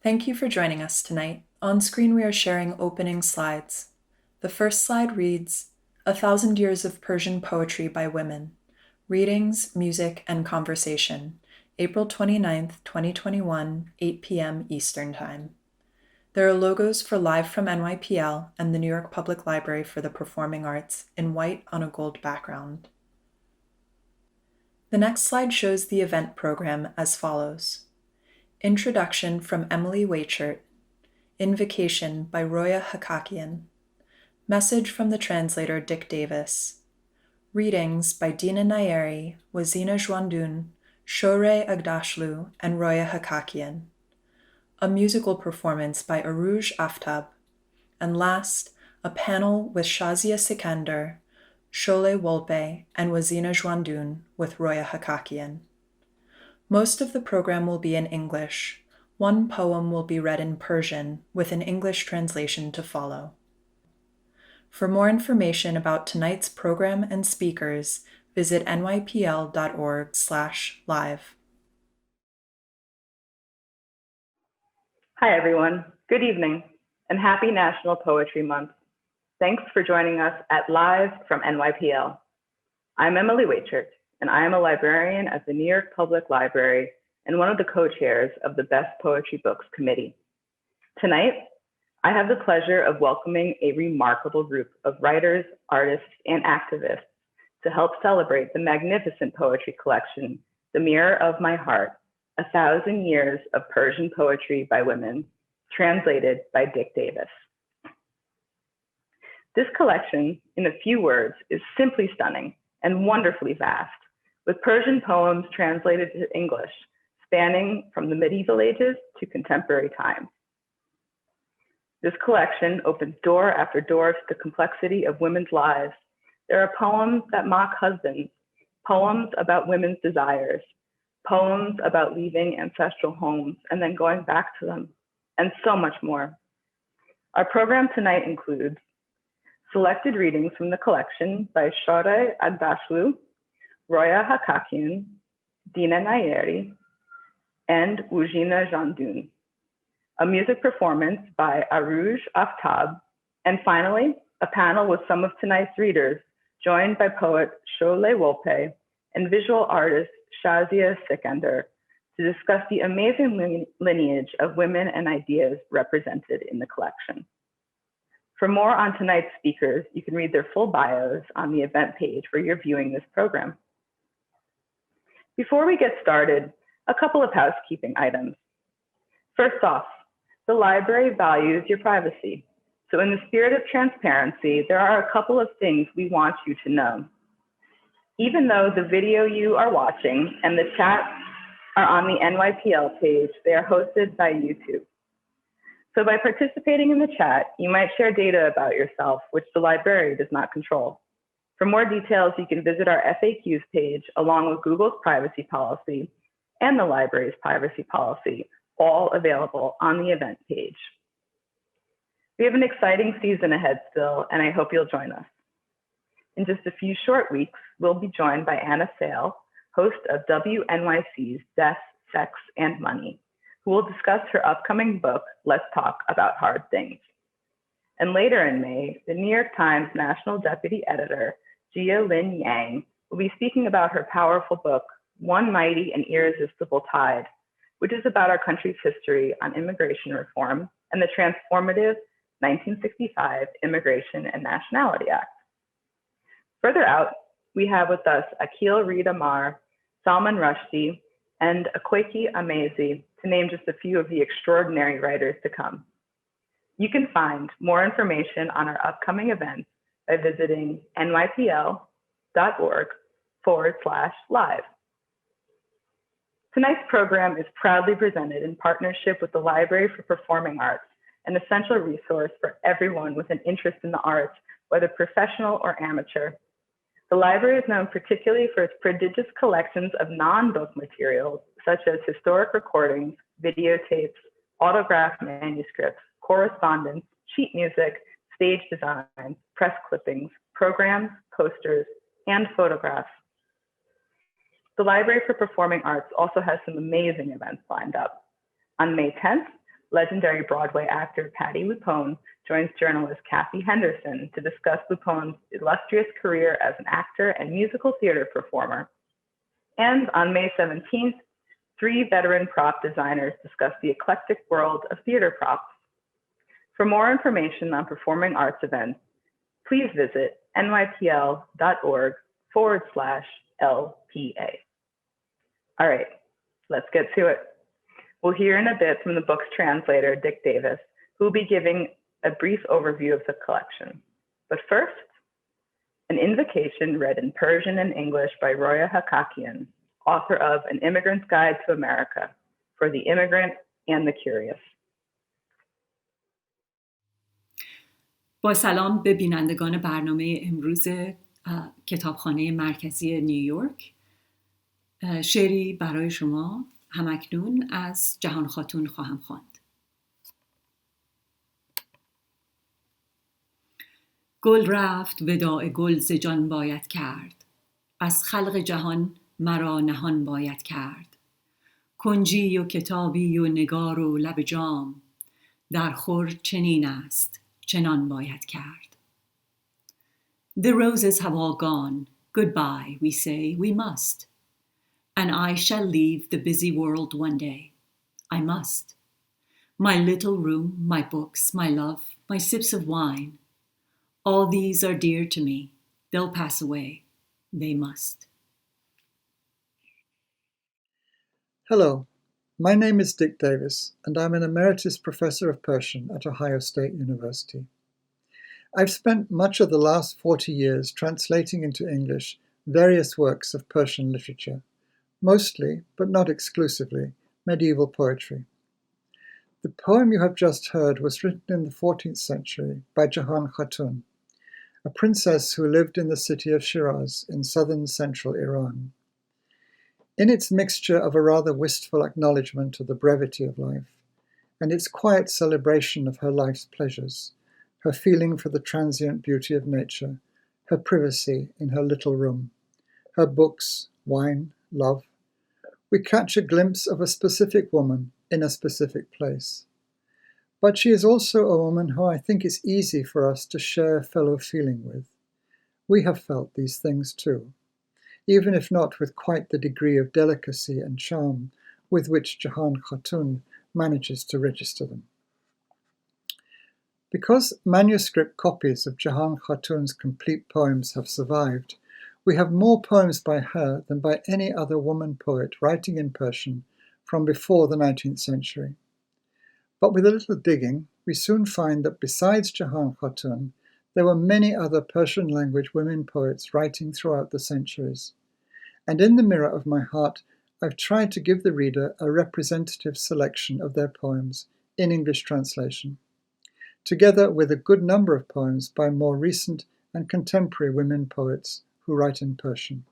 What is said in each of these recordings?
Thank you for joining us tonight. On screen, we are sharing opening slides. The first slide reads, "A Thousand Years of Persian Poetry by Women, Readings, Music, and Conversation, April 29th, 2021, 8 p.m. Eastern Time." There are logos for Live from NYPL and the New York Public Library for the Performing Arts in white on a gold background. The next slide shows the event program as follows. Introduction from Emily Waichert. Invocation by Roya Hakakian. Message from the translator Dick Davis. Readings by Dina Nayeri, Wazina Jwandun, Shoreh Agdashlu, and Roya Hakakian. A musical performance by Aruj Aftab. And last, a panel with Shazia Sikandar, Sholeh Wolpe, and Wazina Jwandun with Roya Hakakian. Most of the program will be in English. One poem will be read in Persian with an English translation to follow. For more information about tonight's program and speakers, visit nypl.org/live. Hi, everyone. Good evening and happy National Poetry Month. Thanks for joining us at Live from NYPL. I'm Emily Waichert, and I am a librarian at the New York Public Library and one of the co-chairs of the Best Poetry Books Committee. Tonight, I have the pleasure of welcoming a remarkable group of writers, artists, and activists to help celebrate the magnificent poetry collection, The Mirror of My Heart, 1,000 Years of Persian Poetry by Women, translated by Dick Davis. This collection, in a few words, is simply stunning and wonderfully vast, with Persian poems translated to English, spanning from the medieval ages to contemporary times. This collection opens door after door to the complexity of women's lives. There are poems that mock husbands, poems about women's desires, poems about leaving ancestral homes and then going back to them, and so much more. Our program tonight includes selected readings from the collection by Shoreh Agdashlu, Roya Hakakian, Dina Nayeri, and Wazina Jwandun, a music performance by Aruj Aftab, and finally, a panel with some of tonight's readers, joined by poet Sholeh Wolpe and visual artist Shazia Sikandar, to discuss the amazing lineage of women and ideas represented in the collection. For more on tonight's speakers, you can read their full bios on the event page where you're viewing this program. Before we get started, a couple of housekeeping items. First off, the library values your privacy. So in the spirit of transparency, there are a couple of things we want you to know. Even though the video you are watching and the chat are on the NYPL page, they are hosted by YouTube. So by participating in the chat, you might share data about yourself, which the library does not control. For more details, you can visit our FAQs page along with Google's privacy policy and the library's privacy policy, all available on the event page. We have an exciting season ahead still, and I hope you'll join us. In just a few short weeks, we'll be joined by Anna Sale, host of WNYC's Death, Sex, and Money, who will discuss her upcoming book, Let's Talk About Hard Things. And later in May, the New York Times National Deputy Editor, Jia Lin Yang, will be speaking about her powerful book, One Mighty and Irresistible Tide, which is about our country's history on immigration reform and the transformative 1965 Immigration and Nationality Act. Further out, we have with us Akil Reed Amar, Salman Rushdie, and Akwaeke Amaezi, to name just a few of the extraordinary writers to come. You can find more information on our upcoming events by visiting nypl.org/live. Tonight's program is proudly presented in partnership with the Library for Performing Arts, an essential resource for everyone with an interest in the arts, whether professional or amateur. The library is known particularly for its prodigious collections of non-book materials, such as historic recordings, videotapes, autographed manuscripts, correspondence, sheet music, stage designs, press clippings, programs, posters, and photographs. The Library for Performing Arts also has some amazing events lined up. On May 10th, legendary Broadway actor Patti LuPone joins journalist Kathy Henderson to discuss LuPone's illustrious career as an actor and musical theater performer. And on May 17th, 3 veteran prop designers discuss the eclectic world of theater props. For more information on performing arts events, please visit nypl.org/LPA. All right, let's get to it. We'll hear in a bit from the book's translator, Dick Davis, who will be giving a brief overview of the collection. But first, an invocation read in Persian and English by Roya Hakakian, author of An Immigrant's Guide to America, for the immigrant and the curious. با سلام به بینندگان برنامه امروز کتابخانه مرکزی نیویورک. شعری برای شما همکنون از جهان خاتون خواهم خواند. گل رفت وداع گل ز جان باید کرد، از خلق جهان مرا نهان باید کرد. کنجی و کتابی و نگار و لب جام، در خور چنین است چنان باید کرد. The roses have all gone, goodbye we say we must, and I shall leave the busy world one day. I must. My little room, my books, my love, my sips of wine, all these are dear to me. They'll pass away. They must. Hello, my name is Dick Davis, and I'm an emeritus professor of Persian at Ohio State University. I've spent much of the last 40 years translating into English various works of Persian literature, mostly, but not exclusively, medieval poetry. The poem you have just heard was written in the 14th century by Jahan Khatun, a princess who lived in the city of Shiraz in southern central Iran. In its mixture of a rather wistful acknowledgement of the brevity of life, and its quiet celebration of her life's pleasures, her feeling for the transient beauty of nature, her privacy in her little room, her books, wine, love, we catch a glimpse of a specific woman in a specific place. But she is also a woman who I think is easy for us to share fellow feeling with. We have felt these things too, even if not with quite the degree of delicacy and charm with which Jahan Khatun manages to register them. Because manuscript copies of Jahan Khatun's complete poems have survived, we have more poems by her than by any other woman poet writing in Persian from before the 19th century. But with a little digging, we soon find that besides Jahan Khatun, there were many other Persian language women poets writing throughout the centuries. And in the mirror of my heart, I've tried to give the reader a representative selection of their poems in English translation, together with a good number of poems by more recent and contemporary women poets who write in Persian.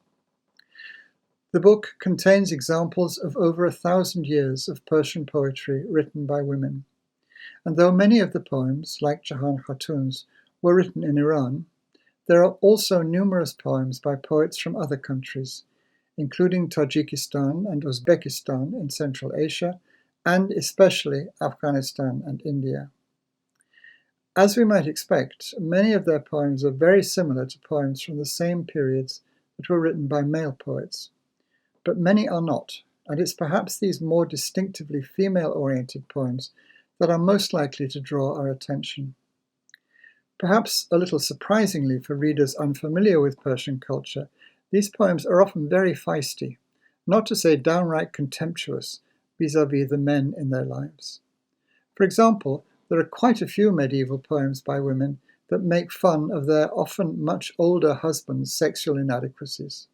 The book contains examples of over 1,000 years of Persian poetry written by women, and though many of the poems, like Jahan Khatun's, were written in Iran, there are also numerous poems by poets from other countries, including Tajikistan and Uzbekistan in Central Asia, and especially Afghanistan and India. As we might expect, many of their poems are very similar to poems from the same periods that were written by male poets. But many are not, and it's perhaps these more distinctively female-oriented poems that are most likely to draw our attention. Perhaps a little surprisingly for readers unfamiliar with Persian culture, these poems are often very feisty, not to say downright contemptuous vis-à-vis the men in their lives. For example, there are quite a few medieval poems by women that make fun of their often much older husbands' sexual inadequacies.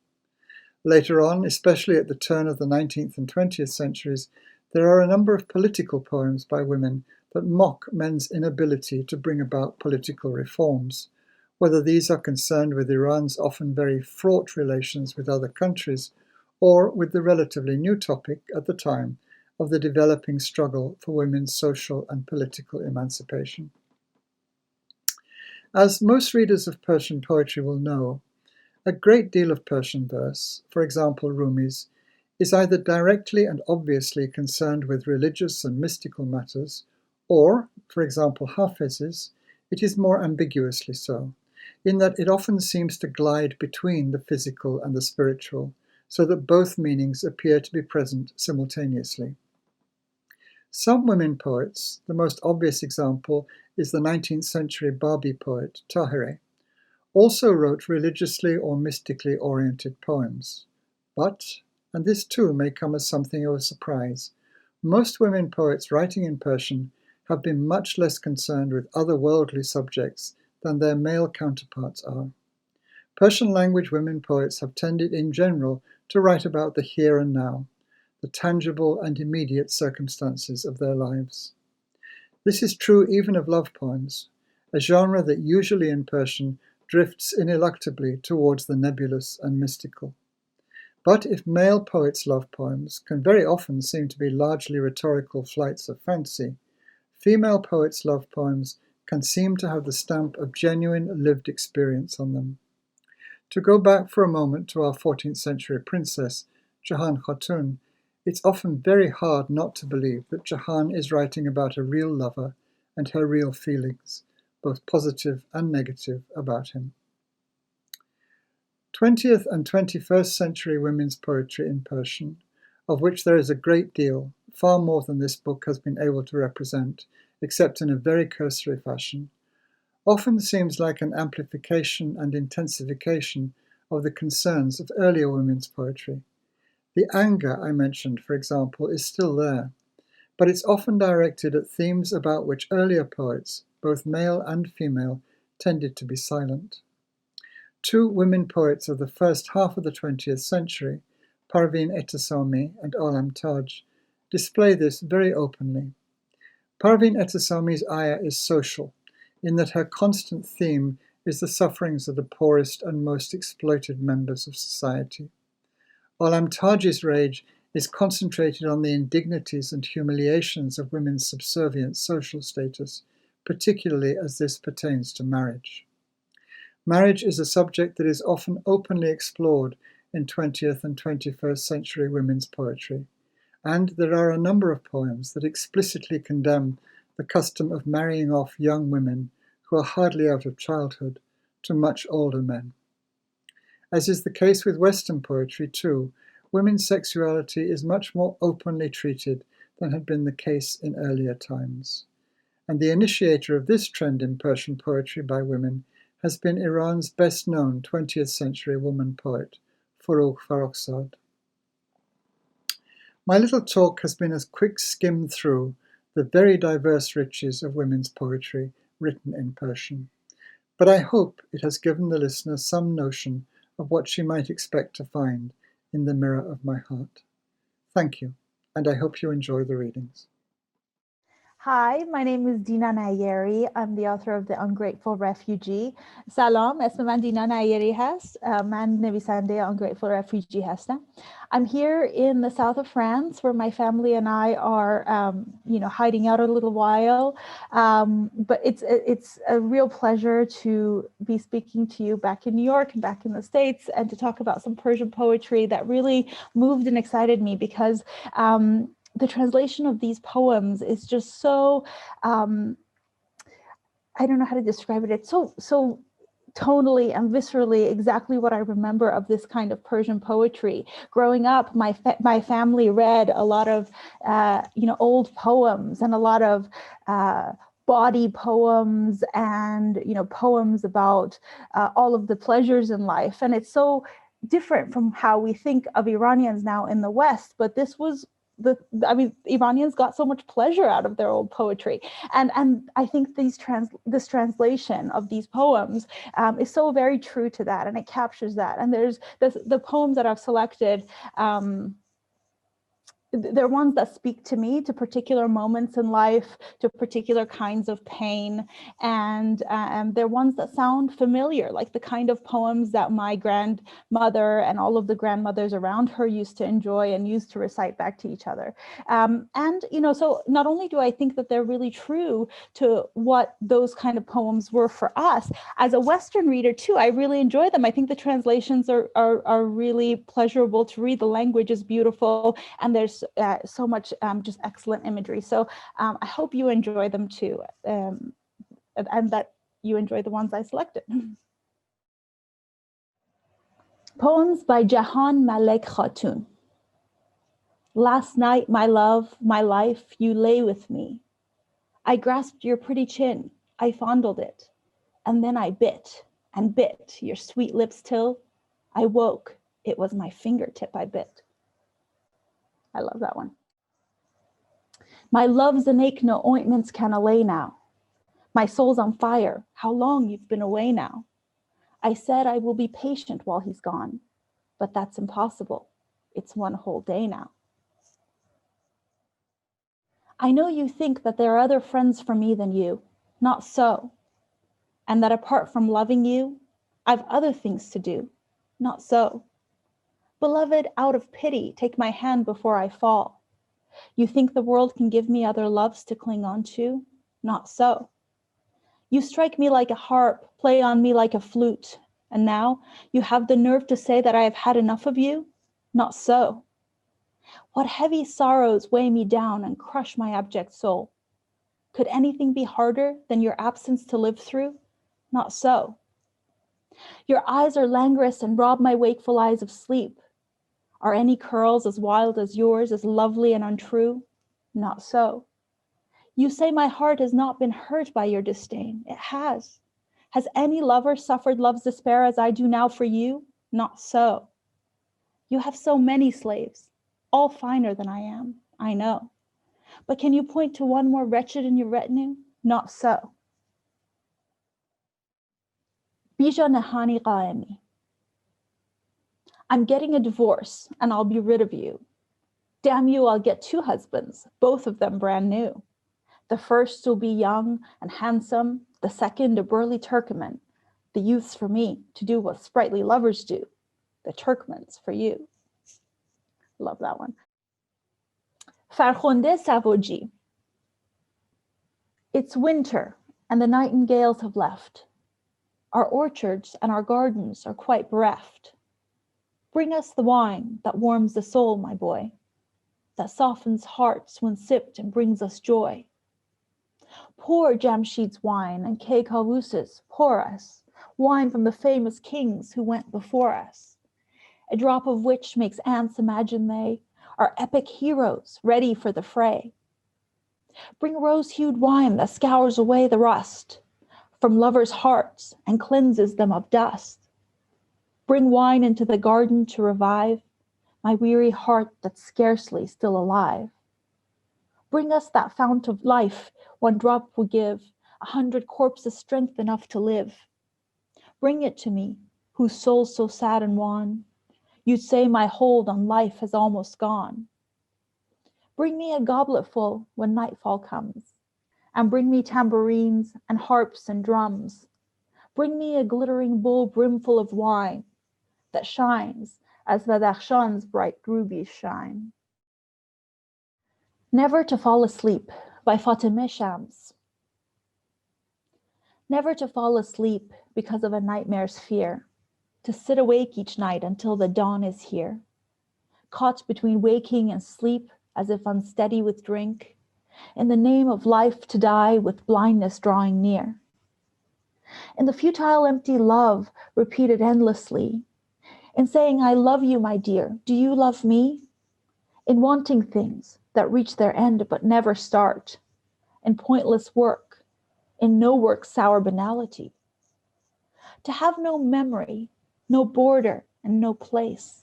Later on, especially at the turn of the 19th and 20th centuries, there are a number of political poems by women that mock men's inability to bring about political reforms, whether these are concerned with Iran's often very fraught relations with other countries, or with the relatively new topic at the time of the developing struggle for women's social and political emancipation. As most readers of Persian poetry will know, a great deal of Persian verse, for example Rumi's, is either directly and obviously concerned with religious and mystical matters, Or, for example, Hafez's, it is more ambiguously so, in that it often seems to glide between the physical and the spiritual, so that both meanings appear to be present simultaneously. Some women poets, the most obvious example is the 19th century Babi poet Tahirih, also wrote religiously or mystically oriented poems. But, and this too may come as something of a surprise, most women poets writing in Persian have been much less concerned with other worldly subjects than their male counterparts are. Persian language women poets have tended in general to write about the here and now, the tangible and immediate circumstances of their lives. This is true even of love poems, a genre that usually in Persian drifts ineluctably towards the nebulous and mystical. But if male poets' love poems can very often seem to be largely rhetorical flights of fancy, female poets' love poems can seem to have the stamp of genuine lived experience on them. To go back for a moment to our 14th century princess, Jahan Khatun, it's often very hard not to believe that Jahan is writing about a real lover and her real feelings, both positive and negative, about him. 20th and 21st century women's poetry in Persian, of which there is a great deal, far more than this book has been able to represent, except in a very cursory fashion, often seems like an amplification and intensification of the concerns of earlier women's poetry. The anger I mentioned, for example, is still there, but it's often directed at themes about which earlier poets, both male and female, tended to be silent. Two women poets of the first half of the 20th century, Parveen Ehtesami and Alam Taj, display this very openly. Parveen Ehtesami's ayah is social, in that her constant theme is the sufferings of the poorest and most exploited members of society. Alam Taj's rage is concentrated on the indignities and humiliations of women's subservient social status, particularly as this pertains to marriage. Marriage is a subject that is often openly explored in 20th and 21st century women's poetry, and there are a number of poems that explicitly condemn the custom of marrying off young women who are hardly out of childhood to much older men. As is the case with Western poetry too, women's sexuality is much more openly treated than had been the case in earlier times. And the initiator of this trend in Persian poetry by women has been Iran's best-known 20th century woman poet, Forough Farrokhzad. My little talk has been a quick skim through the very diverse riches of women's poetry written in Persian, but I hope it has given the listener some notion of what she might expect to find in the mirror of my heart. Thank you, and I hope you enjoy the readings. Hi, my name is Dina Nayeri. I'm the author of The Ungrateful Refugee. سلام، اسم من دینا نیری هست. من نویسنده Ungrateful Refugee هستم. I'm here in the south of France where my family and I are, hiding out a little while. But it's a real pleasure to be speaking to you back in New York and back in the States and to talk about some Persian poetry that really moved and excited me because the translation of these poems is just so, I don't know how to describe it. It's so tonally and viscerally exactly what I remember of this kind of Persian poetry. Growing up, my family read a lot of, old poems and a lot of body poems and, poems about all of the pleasures in life. And it's so different from how we think of Iranians now in the West, but this was Iranians got so much pleasure out of their old poetry, and I think this translation of these poems is so very true to that, and it captures that. And there's the poems that I've selected. They're ones that speak to me, to particular moments in life, to particular kinds of pain, and they're ones that sound familiar, like the kind of poems that my grandmother and all of the grandmothers around her used to enjoy and used to recite back to each other. So not only do I think that they're really true to what those kind of poems were for us, as a Western reader too, I really enjoy them. I think the translations are really pleasurable to read. The language is beautiful, and there's so much just excellent imagery. So I hope you enjoy them too, and that you enjoy the ones I selected. Poems by Jahan Malek Khatun. Last night, my love, my life, you lay with me. I grasped your pretty chin, I fondled it, and then I bit and bit your sweet lips till I woke. It was my fingertip I bit. I love that one. My love's an ache no ointments can allay now. My soul's on fire. How long you've been away now? I said I will be patient while he's gone, but that's impossible. It's one whole day now. I know you think that there are other friends for me than you. Not so. And that apart from loving you, I've other things to do. Not so. Beloved, out of pity, take my hand before I fall. You think the world can give me other loves to cling on to? Not so. You strike me like a harp, play on me like a flute, and now you have the nerve to say that I have had enough of you? Not so. What heavy sorrows weigh me down and crush my abject soul? Could anything be harder than your absence to live through? Not so. Your eyes are languorous and rob my wakeful eyes of sleep. Are any curls as wild as yours, as lovely and untrue? Not so. You say my heart has not been hurt by your disdain. It has. Has any lover suffered love's despair as I do now for you? Not so. You have so many slaves, all finer than I am, I know. But can you point to one more wretched in your retinue? Not so. Bija Nahani Qaemi. I'm getting a divorce and I'll be rid of you. Damn you, I'll get 2 husbands, both of them brand new. The first will be young and handsome, the second a burly Turkoman. The youth's for me to do what sprightly lovers do. The Turkmen's for you. Love that one. Farkhonde Savoji. It's winter and the nightingales have left. Our orchards and our gardens are quite bereft. Bring us the wine that warms the soul, my boy, that softens hearts when sipped and brings us joy. Pour Jamshid's wine and Kay Kawus's, pour us wine from the famous kings who went before us, a drop of which makes ants imagine they are epic heroes ready for the fray. Bring rose-hued wine that scours away the rust from lovers' hearts and cleanses them of dust. Bring wine into the garden to revive my weary heart that's scarcely still alive. Bring us that fount of life, one drop will give 100 corpses strength enough to live. Bring it to me, whose soul's so sad and wan, you'd say my hold on life has almost gone. Bring me a goblet full when nightfall comes, and bring me tambourines and harps and drums. Bring me a glittering bowl brimful of wine that shines as Badakhshan's bright rubies shine. Never to Fall Asleep by Fatemeh Shams. Never to fall asleep because of a nightmare's fear, to sit awake each night until the dawn is here, caught between waking and sleep as if unsteady with drink, in the name of life to die with blindness drawing near. In the futile empty love repeated endlessly, in saying I love you, my dear, do you love me? In wanting things that reach their end but never start, in pointless work, in no work sour banality. To have no memory, no border and no place,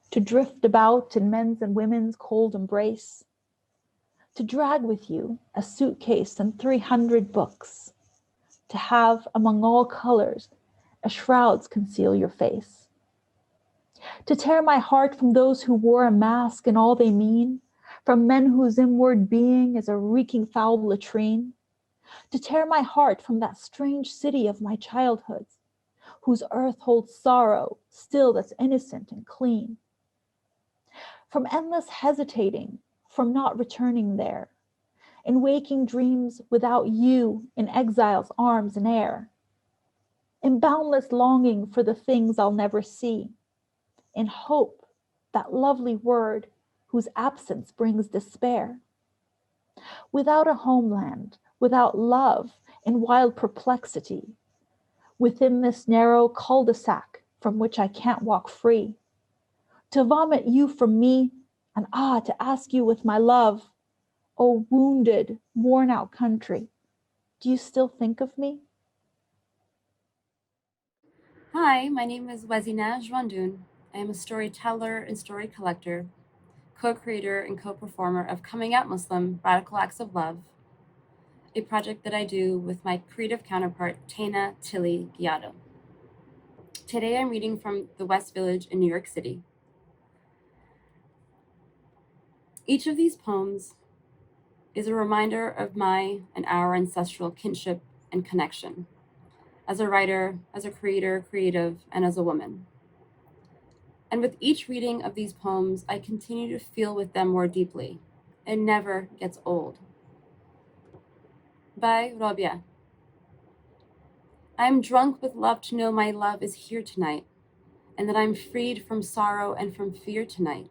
to drift about in men's and women's cold embrace, to drag with you a suitcase and 300 books, to have among all colors a shrouds conceal your face, to tear my heart from those who wore a mask and all they mean, from men whose inward being is a reeking foul latrine, to tear my heart from that strange city of my childhood, whose earth holds sorrow still that's innocent and clean, from endless hesitating, from not returning there, in waking dreams without you in exile's arms and air, in boundless longing for the things I'll never see, in hope, that lovely word whose absence brings despair. Without a homeland, without love, in wild perplexity, within this narrow cul-de-sac from which I can't walk free, to vomit you from me, and to ask you with my love, oh wounded, worn out country, do you still think of me? Hi, my name is Wezina Jwandoun. I am a storyteller and story collector, co-creator and co-performer of Coming Out Muslim, Radical Acts of Love, a project that I do with my creative counterpart, Taina Tilly Giado. Today I'm reading from the West Village in New York City. Each of these poems is a reminder of my and our ancestral kinship and connection, as a writer, as a creator, creative, and as a woman. And with each reading of these poems, I continue to feel with them more deeply. It never gets old. By Robia. I am drunk with love to know my love is here tonight, and that I'm freed from sorrow and from fear tonight.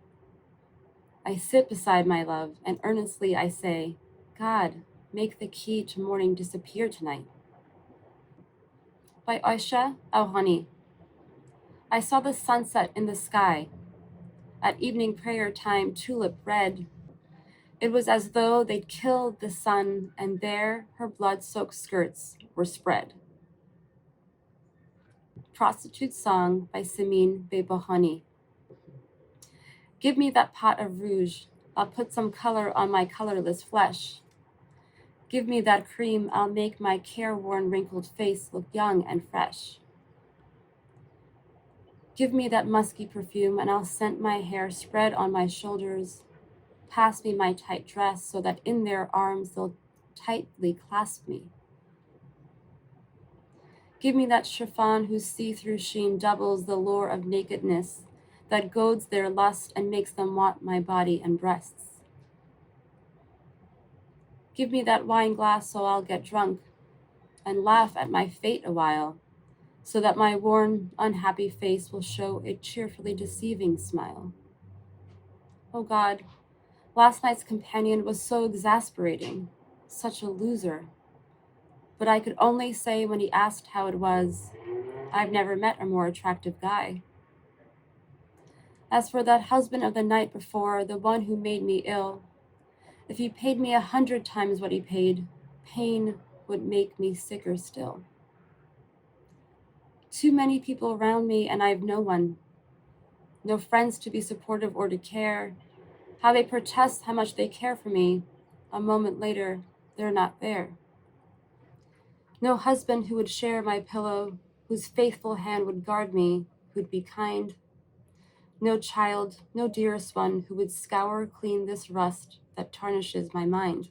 I sit beside my love, and earnestly I say, God, make the key to morning disappear tonight. By Aisha Awhani. I saw the sunset in the sky. At evening prayer time, tulip red. It was as though they'd killed the sun, and there her blood-soaked skirts were spread. Prostitute Song by Simin Bebohani. Give me that pot of rouge, I'll put some color on my colorless flesh. Give me that cream, I'll make my careworn wrinkled face look young and fresh. Give me that musky perfume, and I'll scent my hair spread on my shoulders. Pass me my tight dress so that in their arms they'll tightly clasp me. Give me that chiffon whose see-through sheen doubles the lure of nakedness, that goads their lust and makes them want my body and breasts. Give me that wine glass so I'll get drunk and laugh at my fate a while, so that my worn, unhappy face will show a cheerfully deceiving smile. Oh God, last night's companion was so exasperating, such a loser. But I could only say when he asked how it was, I've never met a more attractive guy. As for that husband of the night before, the one who made me ill, if he paid me 100 times what he paid, pain would make me sicker still. Too many people around me and I have no one. No friends to be supportive or to care. How they protest how much they care for me. A moment later, they're not there. No husband who would share my pillow, whose faithful hand would guard me, who'd be kind. No child, no dearest one who would scour clean this rust that tarnishes my mind.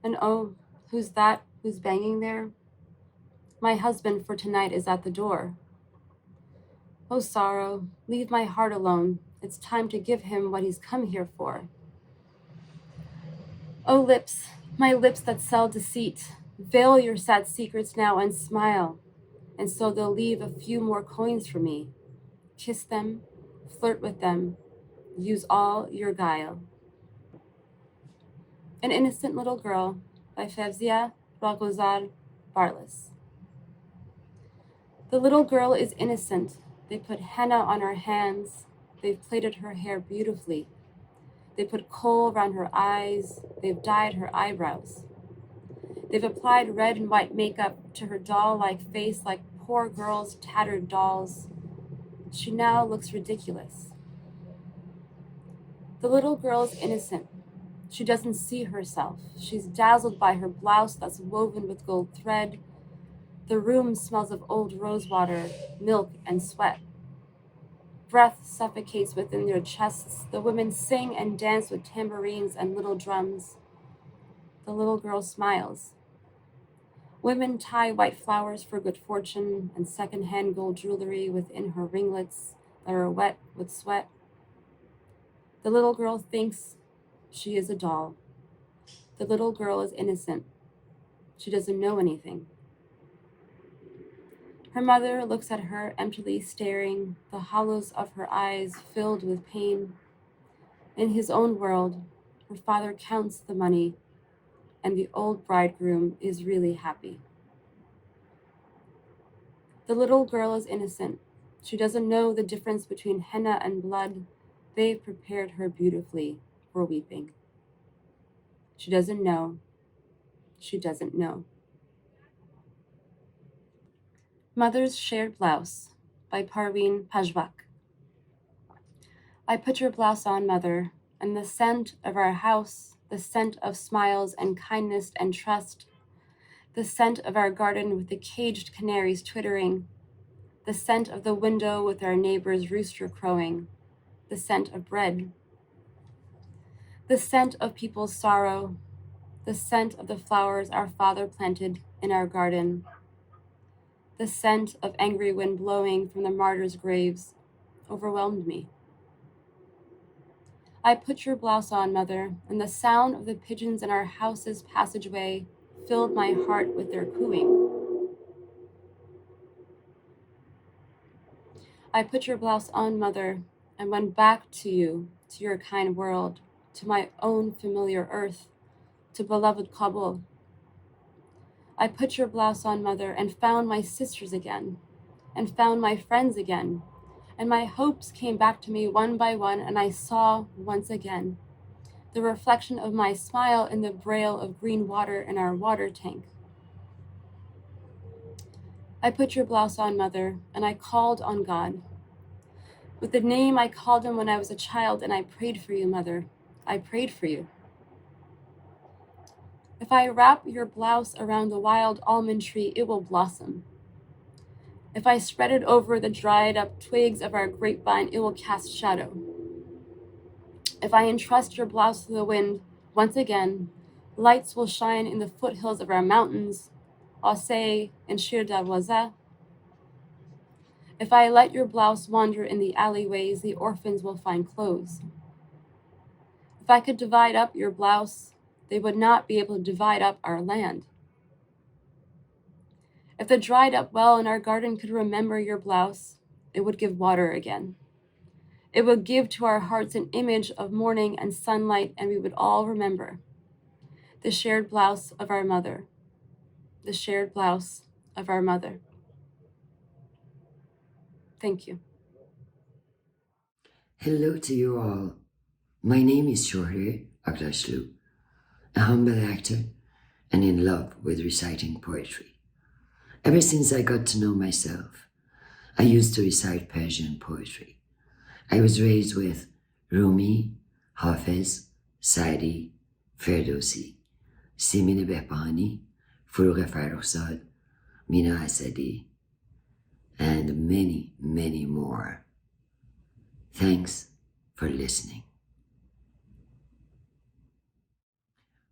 And oh, who's that who's banging there? My husband for tonight is at the door. Oh sorrow, leave my heart alone. It's time to give him what he's come here for. Oh lips, my lips that sell deceit, veil your sad secrets now and smile, and so they'll leave a few more coins for me. Kiss them, flirt with them, use all your guile. An Innocent Little Girl by Fevzia Ragozar Barlas. The little girl is innocent. They put henna on her hands. They've plaited her hair beautifully. They put kohl around her eyes. They've dyed her eyebrows. They've applied red and white makeup to her doll-like face like poor girls' tattered dolls. She now looks ridiculous. The little girl is innocent. She doesn't see herself. She's dazzled by her blouse that's woven with gold thread. The room smells of old rosewater, milk, and sweat. Breath suffocates within their chests. The women sing and dance with tambourines and little drums. The little girl smiles. Women tie white flowers for good fortune and second-hand gold jewelry within her ringlets that are wet with sweat. The little girl thinks she is a doll. The little girl is innocent. She doesn't know anything. Her mother looks at her emptily staring, the hollows of her eyes filled with pain. In his own world, her father counts the money, and the old bridegroom is really happy. The little girl is innocent. She doesn't know the difference between henna and blood. They've prepared her beautifully for weeping. She doesn't know. She doesn't know. Mother's Shared Blouse by Parveen Pajwak. I put your blouse on, Mother, and the scent of our house, the scent of smiles and kindness and trust, the scent of our garden with the caged canaries twittering, the scent of the window with our neighbor's rooster crowing, the scent of bread, the scent of people's sorrow, the scent of the flowers our father planted in our garden, the scent of angry wind blowing from the martyrs' graves overwhelmed me. I put your blouse on, Mother, and the sound of the pigeons in our house's passageway filled my heart with their cooing. I put your blouse on, Mother, and went back to you, to your kind world, to my own familiar earth, to beloved Kabul. I put your blouse on, Mother, and found my sisters again, and found my friends again, and my hopes came back to me one by one, and I saw once again the reflection of my smile in the braille of green water in our water tank. I put your blouse on, Mother, and I called on God. With the name I called him when I was a child, and I prayed for you, Mother. I prayed for you. If I wrap your blouse around the wild almond tree, it will blossom. If I spread it over the dried up twigs of our grapevine, it will cast shadow. If I entrust your blouse to the wind, once again, lights will shine in the foothills of our mountains, Osei and Shir Darwaza. If I let your blouse wander in the alleyways, the orphans will find clothes. If I could divide up your blouse, they would not be able to divide up our land. If the dried up well in our garden could remember your blouse, it would give water again. It would give to our hearts an image of morning and sunlight, and we would all remember the shared blouse of our mother, the shared blouse of our mother. Thank you. Hello to you all. My name is Shohreh Aghdashloo, a humble actor and in love with reciting poetry. Ever since I got to know myself, I used to recite Persian poetry. I was raised with Rumi, Hafiz, Saadi, Ferdowsi, Simin Behbahani, Forough Farrokhzad, Mina Asadi, and many, many more. Thanks for listening.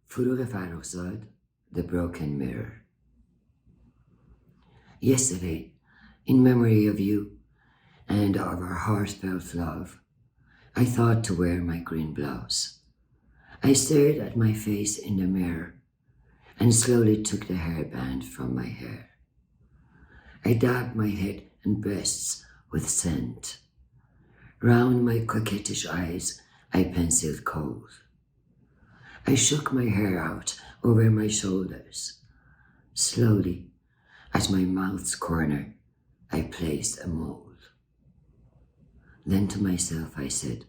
Forough Farrokhzad, The Broken Mirror. Yesterday, in memory of you and of our heartfelt love, I thought to wear my green blouse. I stared at my face in the mirror and slowly took the hairband from my hair. I dabbed my head and breasts with scent. Round my coquettish eyes, I penciled cold. I shook my hair out over my shoulders. Slowly, at my mouth's corner, I placed a mold. Then to myself I said,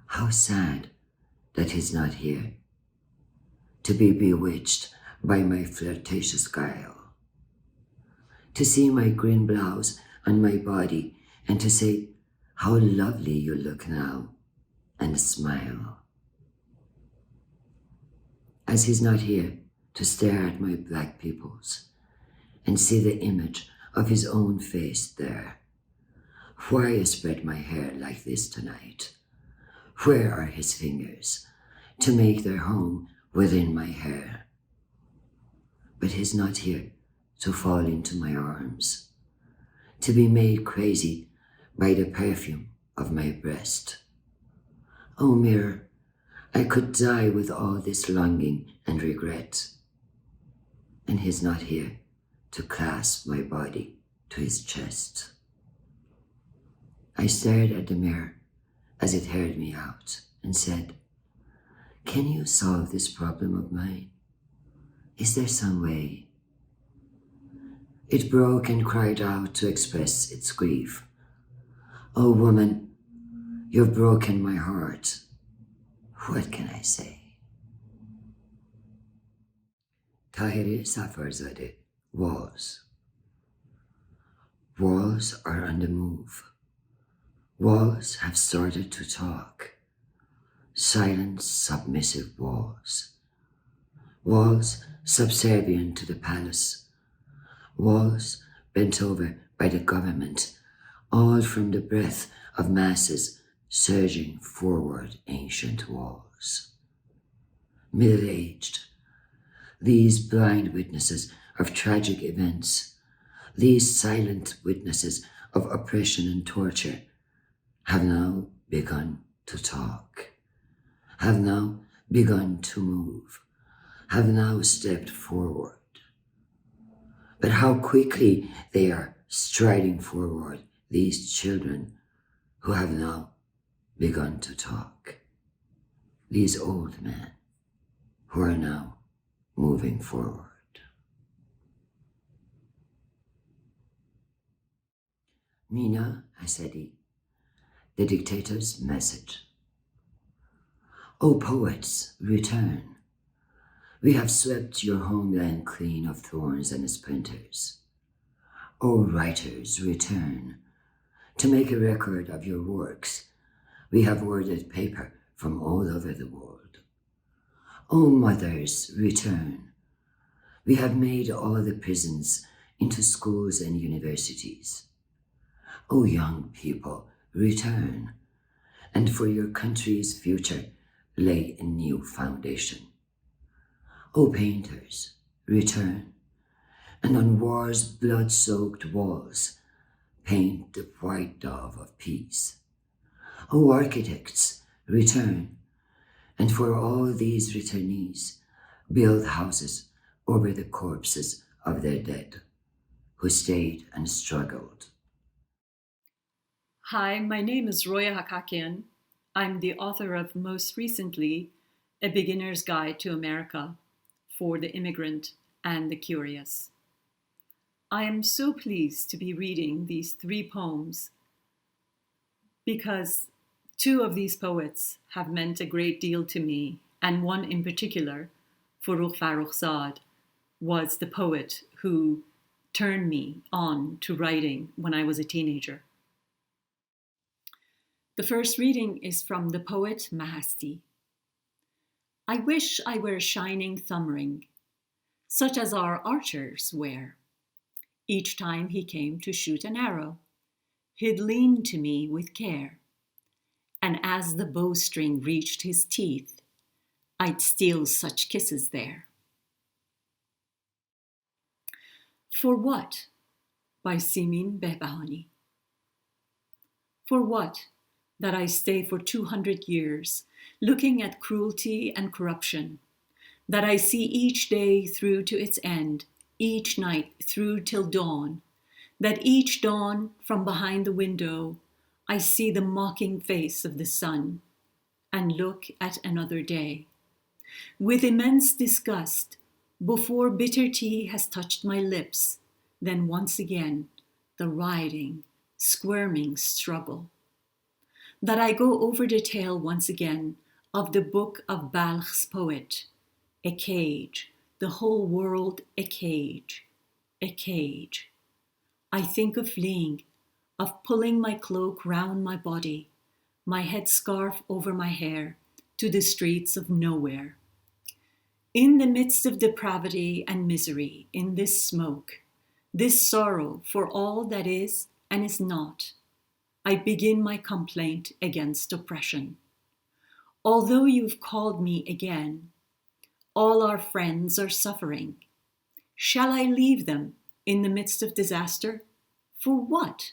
how sad that he's not here, to be bewitched by my flirtatious guile, to see my green blouse on my body and to say, how lovely you look now, and smile. As he's not here to stare at my black pupils and see the image of his own face there, why spread my hair like this tonight? Where are his fingers to make their home within my hair? But he's not here to fall into my arms, to be made crazy by the perfume of my breast. Oh, mirror, I could die with all this longing and regret. And he's not here to clasp my body to his chest. I stared at the mirror as it heard me out and said, "Can you solve this problem of mine? Is there some way?" It broke and cried out to express its grief. "Oh, woman, you've broken my heart. What can I say?" Tahir Safarzadeh, Walls. Walls are on the move. Walls have started to talk. Silent, submissive walls. Walls subservient to the palace. Walls bent over by the government, all from the breath of masses surging forward ancient walls. Middle-aged, these blind witnesses of tragic events, these silent witnesses of oppression and torture, have now begun to talk, have now begun to move, have now stepped forward. But how quickly they are striding forward, these children who have now begun to talk, these old men who are now moving forward. Mina Asedi, the dictator's message. O poets, return. We have swept your homeland clean of thorns and splinters. O writers, return. To make a record of your works, we have ordered paper from all over the world. O mothers, return. We have made all the prisons into schools and universities. O young people, return, and for your country's future, lay a new foundation. O painters, return, and on war's blood-soaked walls, paint the white dove of peace. O architects, return, and for all these returnees, build houses over the corpses of their dead, who stayed and struggled. Hi, my name is Roya Hakakian. I'm the author of, most recently, A Beginner's Guide to America for the Immigrant and the Curious. I am so pleased to be reading these 3 poems because 2 of these poets have meant a great deal to me, and one in particular, Forough Farrokhzad, was the poet who turned me on to writing when I was a teenager. The first reading is from the poet Mahasti. I wish I were a shining thumb ring, such as our archers wear. Each time he came to shoot an arrow, he'd lean to me with care, and as the bowstring reached his teeth, I'd steal such kisses there. For What? By Simin Behbahani. For what? That I stay for 200 years, looking at cruelty and corruption, that I see each day through to its end, each night through till dawn, that each dawn from behind the window I see the mocking face of the sun, and look at another day. With immense disgust, before bitter tea has touched my lips, then once again the writhing, squirming struggle. That I go over the tale once again of the book of Balkh's poet, a cage, the whole world a cage, a cage. I think of fleeing, of pulling my cloak round my body, my headscarf over my hair, to the streets of nowhere. In the midst of depravity and misery, in this smoke, this sorrow for all that is and is not, I begin my complaint against oppression. Although you've called me again, all our friends are suffering. Shall I leave them in the midst of disaster? For what?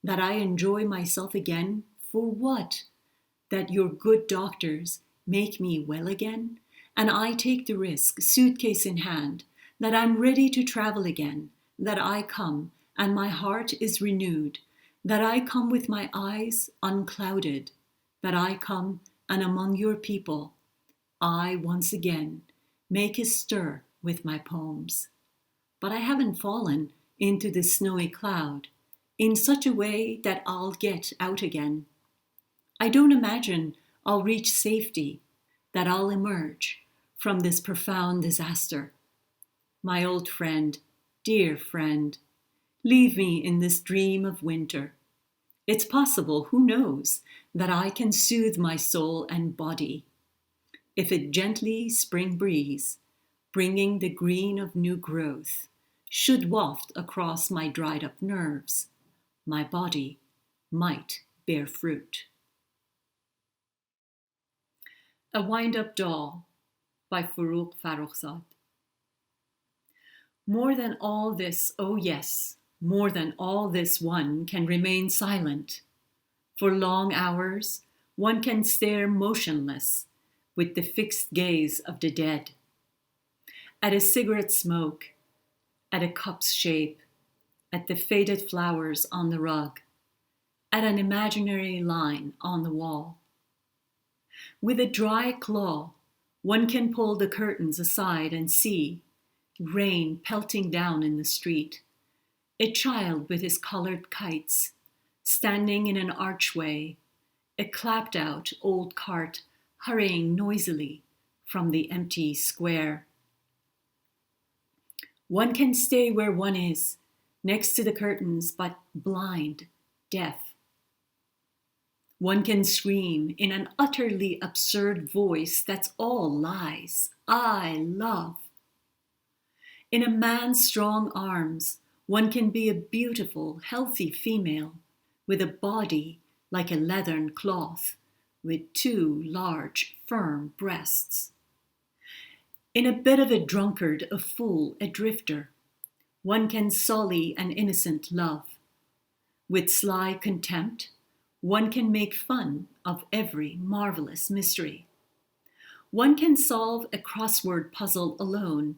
That I enjoy myself again? For what? That your good doctors make me well again? And I take the risk, suitcase in hand, that I'm ready to travel again, that I come and my heart is renewed, that I come with my eyes unclouded, that I come and among your people, I once again make a stir with my poems. But I haven't fallen into the snowy cloud in such a way that I'll get out again. I don't imagine I'll reach safety, that I'll emerge from this profound disaster. My old friend, dear friend, leave me in this dream of winter. It's possible, who knows, that I can soothe my soul and body. If a gently spring breeze, bringing the green of new growth, should waft across my dried up nerves, my body might bear fruit. A Wind-Up Doll by Forough Farrokhzad. More than all this, oh yes, more than all this, one can remain silent. For long hours, one can stare motionless with the fixed gaze of the dead. At a cigarette smoke, at a cup's shape, at the faded flowers on the rug, at an imaginary line on the wall. With a dry claw, one can pull the curtains aside and see rain pelting down in the street, a child with his colored kites, standing in an archway, a clapped-out old cart hurrying noisily from the empty square. One can stay where one is, next to the curtains, but blind, deaf. One can scream in an utterly absurd voice that's all lies. I love. In a man's strong arms, one can be a beautiful, healthy female with a body like a leathern cloth, with two large, firm breasts. In a bed of a drunkard, a fool, a drifter, one can sully an innocent love. With sly contempt, one can make fun of every marvelous mystery. One can solve a crossword puzzle alone.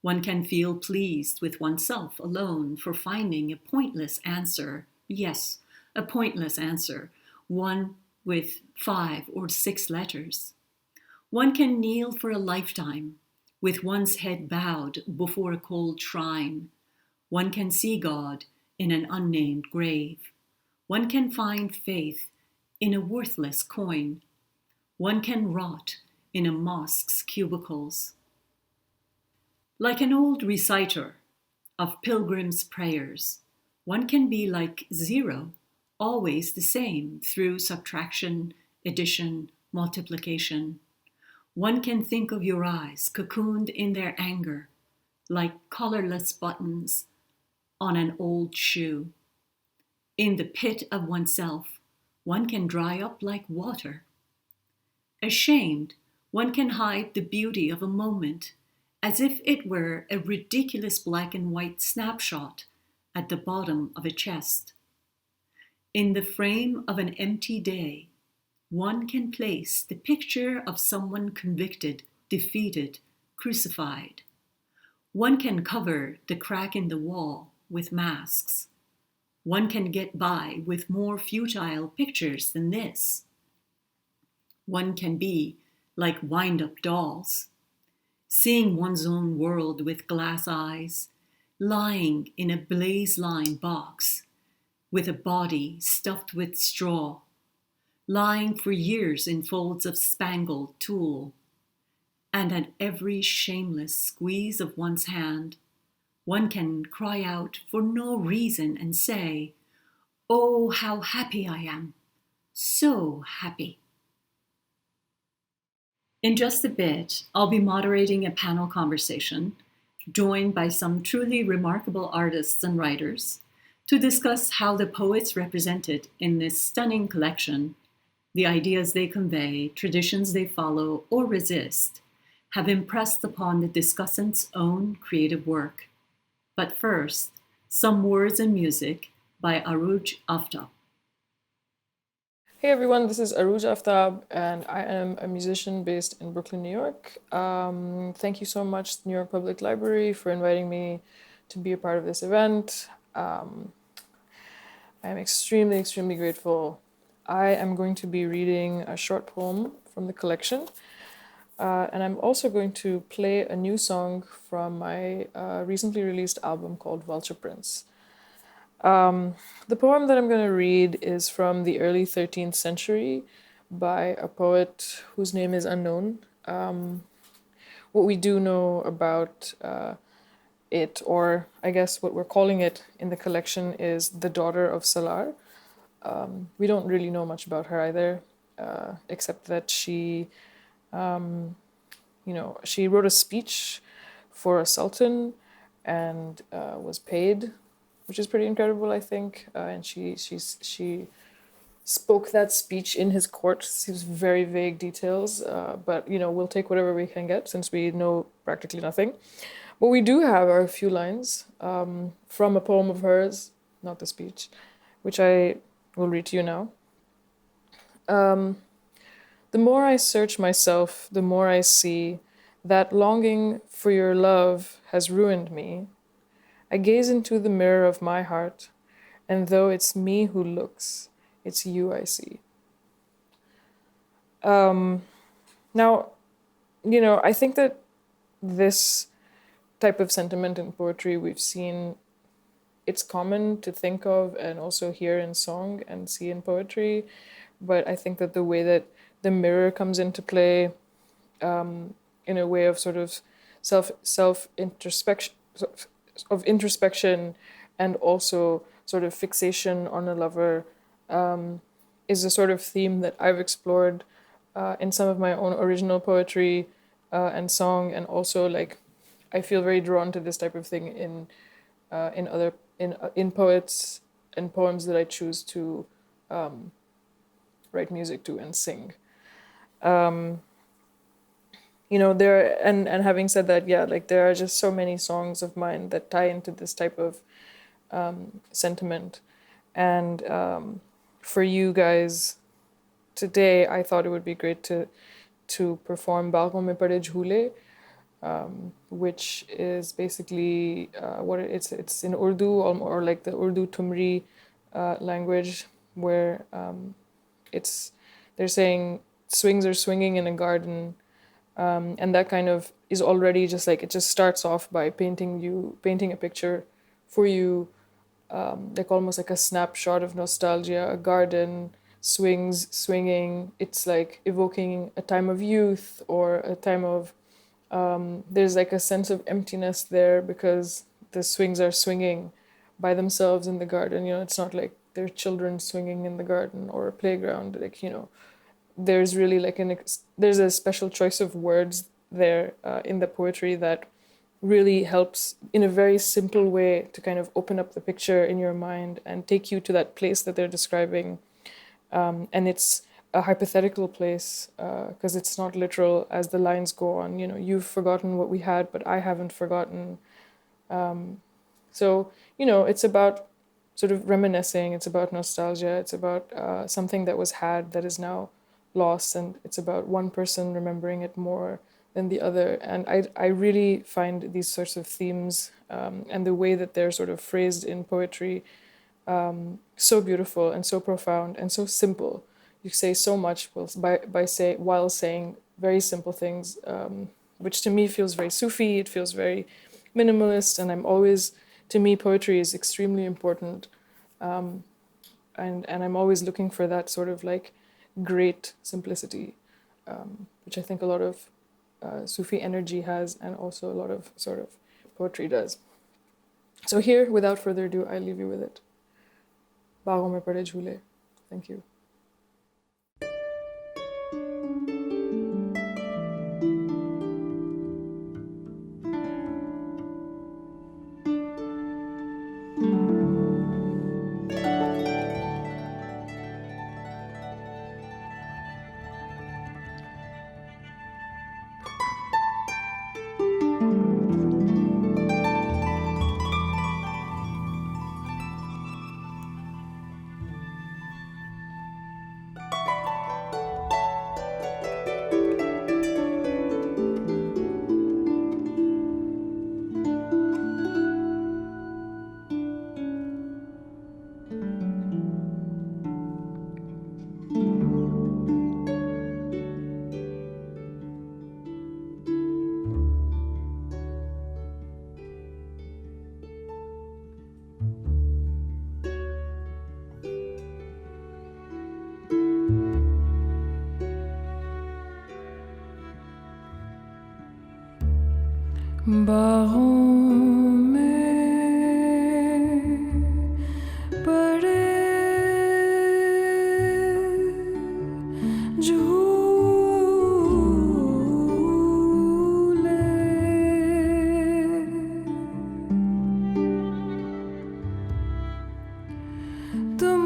One can feel pleased with oneself alone for finding a pointless answer. Yes, a pointless answer, one with 5 or 6 letters. One can kneel for a lifetime with one's head bowed before a cold shrine. One can see God in an unnamed grave. One can find faith in a worthless coin. One can rot in a mosque's cubicles. Like an old reciter of pilgrims' prayers, one can be like 0, always the same through subtraction, addition, multiplication. One can think of your eyes cocooned in their anger, like colorless buttons on an old shoe. In the pit of oneself, one can dry up like water. Ashamed, one can hide the beauty of a moment as if it were a ridiculous black and white snapshot at the bottom of a chest. In the frame of an empty day, one can place the picture of someone convicted, defeated, crucified. One can cover the crack in the wall with masks. One can get by with more futile pictures than this. One can be like wind-up dolls, seeing one's own world with glass eyes, lying in a blaze-lined box with a body stuffed with straw, lying for years in folds of spangled tulle, and at every shameless squeeze of one's hand, one can cry out for no reason and say, "Oh, how happy I am, so happy." In just a bit, I'll be moderating a panel conversation joined by some truly remarkable artists and writers to discuss how the poets represented in this stunning collection, the ideas they convey, traditions they follow or resist, have impressed upon the discussant's own creative work. But first, some words and music by Arooj Aftab. Hey everyone, this is Arooj Aftab, and I am a musician based in Brooklyn, New York. Thank you so much, New York Public Library, for inviting me to be a part of this event. I am extremely, extremely grateful I am going to be reading a short poem from the collection. And I'm also going to play a new song from my recently released album called Vulture Prince. The poem that I'm going to read is from the early 13th century by a poet whose name is unknown. What we do know about it, or I guess what we're calling it in the collection, is the daughter of Salar. We don't really know much about her either, except that she she wrote a speech for a sultan and was paid, which is pretty incredible, I think. And she spoke that speech in his court. Seems very vague details, but we'll take whatever we can get since we know practically nothing. What we do have are a few lines from a poem of hers, not the speech, which I will read to you now. The more I search myself, the more I see that longing for your love has ruined me. I gaze into the mirror of my heart, and though it's me who looks, it's you I see. Now, I think that this type of sentiment in poetry we've seen, it's common to think of and also hear in song and see in poetry, but I think that the way that the mirror comes into play in a way of sort of introspection and also sort of fixation on a lover is a sort of theme that I've explored in some of my own original poetry and song, and also I feel very drawn to this type of thing in poets and poems that I choose to write music to and sing. Having said that, there are just so many songs of mine that tie into this type of sentiment. And for you guys today, I thought it would be great to perform Baghon Mein Pade Jhoole, which is basically it's in Urdu, or like the Urdu Tumri language, where they're saying swings are swinging in a garden, and that kind of is already just it just starts off by painting a picture for you, almost like a snapshot of nostalgia, a garden, swinging. It's evoking a time of youth, or a time of there's a sense of emptiness there because the swings are swinging by themselves in the garden. It's not like they're children swinging in the garden or a playground. There's really there's a special choice of words there in the poetry that really helps in a very simple way to kind of open up the picture in your mind and take you to that place that they're describing. And it's a hypothetical place because it's not literal as the lines go on. You've forgotten what we had, but I haven't forgotten. So it's about sort of reminiscing. It's about nostalgia. It's about something that was had that is now lost, and it's about one person remembering it more than the other. And I really find these sorts of themes and the way that they're sort of phrased in poetry so beautiful and so profound and so simple. You say so much while saying very simple things, which to me feels very Sufi. It feels very minimalist, and to me, poetry is extremely important, and I'm always looking for that sort of great simplicity, which I think a lot of Sufi energy has, and also a lot of sort of poetry does. So here, without further ado, I leave you with it. Baghon Mein Pade Jhoole. Thank you. बाहों में पड़े तुम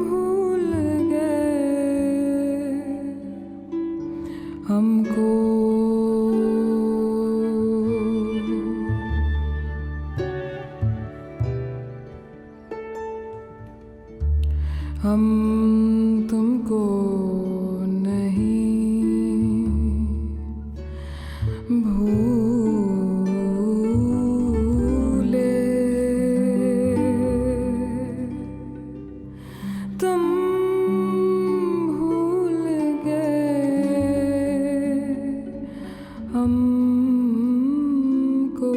भूल गए हमको हम तुमको नहीं भूले तुम भूल गए हमको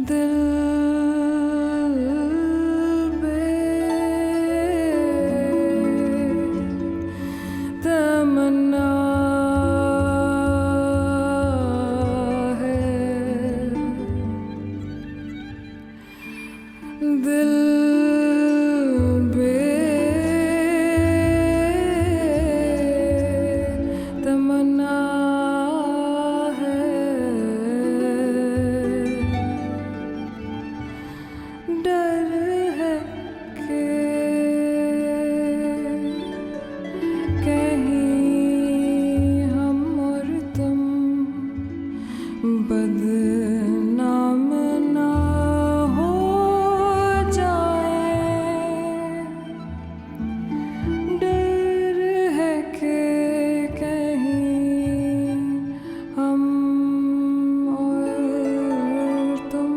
दिल तमन्ना है दिल तमन्ना है डर है कि कहीं हम और तुम बदनाम ना हो जाए डर है कि कहीं हम और तुम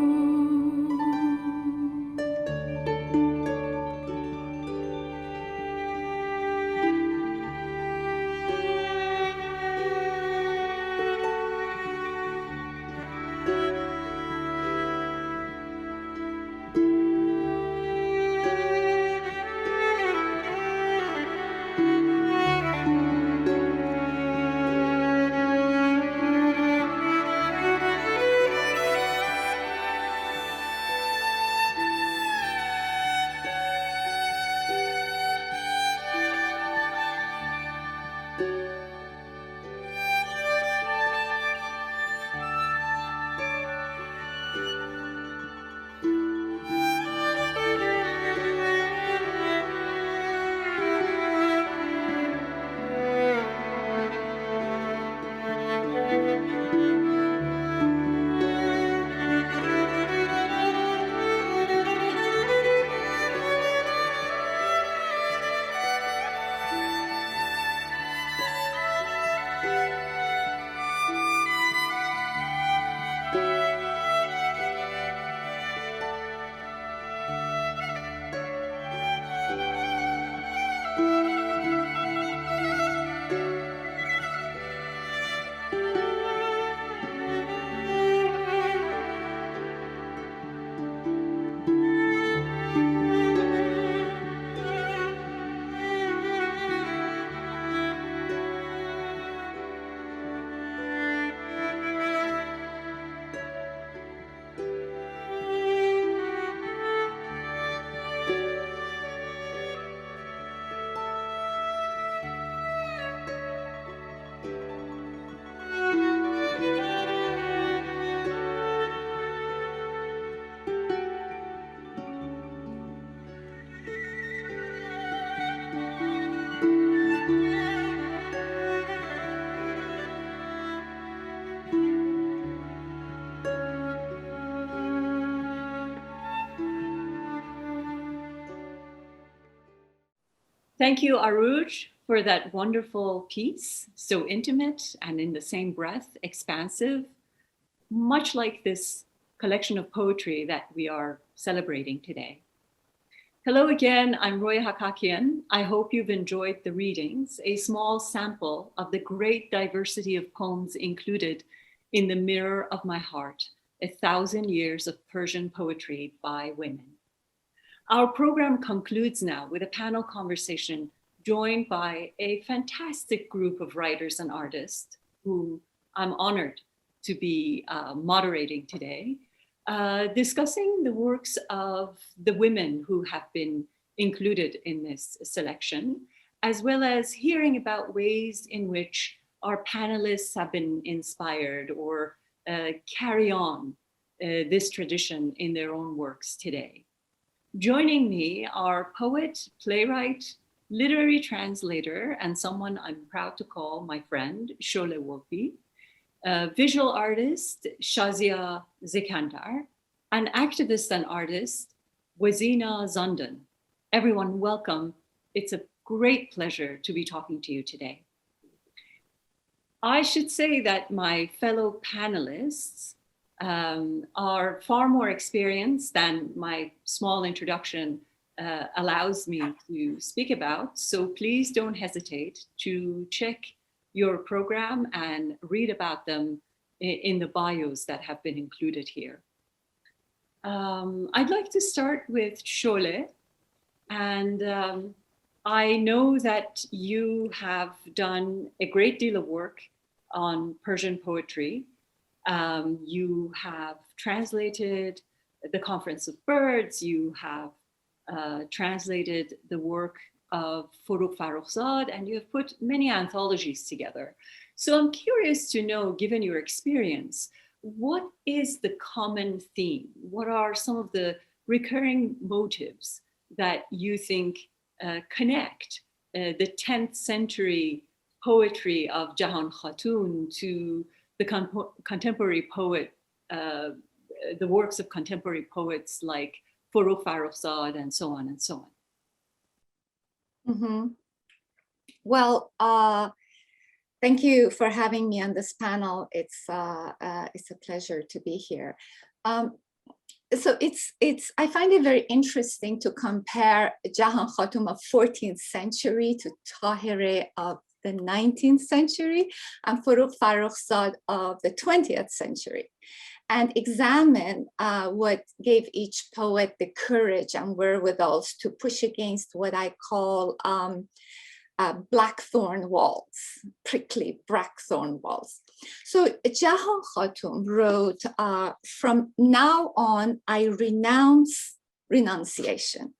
Thank you, Aruj, for that wonderful piece, so intimate and in the same breath, expansive, much like this collection of poetry that we are celebrating today. Hello again, I'm Roya Hakakian. I hope you've enjoyed the readings, a small sample of the great diversity of poems included in The Mirror of My Heart, 1,000 Years of Persian Poetry by Women. Our program concludes now with a panel conversation joined by a fantastic group of writers and artists who I'm honored to be moderating today, discussing the works of the women who have been included in this selection, as well as hearing about ways in which our panelists have been inspired or carry on this tradition in their own works today. Joining me are poet, playwright, literary translator, and someone I'm proud to call my friend, Shole Wolfi, visual artist, Shazia Zikandar, and activist and artist, Wazina Zandan. Everyone, welcome. It's a great pleasure to be talking to you today. I should say that my fellow panelists are far more experienced than my small introduction allows me to speak about. So please don't hesitate to check your program and read about them in the bios that have been included here. I'd like to start with Shole. And I know that you have done a great deal of work on Persian poetry. You have translated The Conference of Birds. You have translated the work of Forough Farrokhzad, and you have put many anthologies together. So I'm curious to know, given your experience, what is the common theme? What are some of the recurring motives that you think connect the 10th century poetry of Jahan Khatun to the contemporary poet, the works of contemporary poets like Forough Farrokhzad and so on and so on? Mm-hmm. Well, thank you for having me on this panel. It's a pleasure to be here. So I find it very interesting to compare Jahan Khatun of 14th century to Tahirih of the 19th century and Forough Farrokhzad of the 20th century, and examine what gave each poet the courage and wherewithals to push against what I call blackthorn walls, prickly blackthorn walls. So Jahan Khatun wrote, from now on, I renounce renunciation.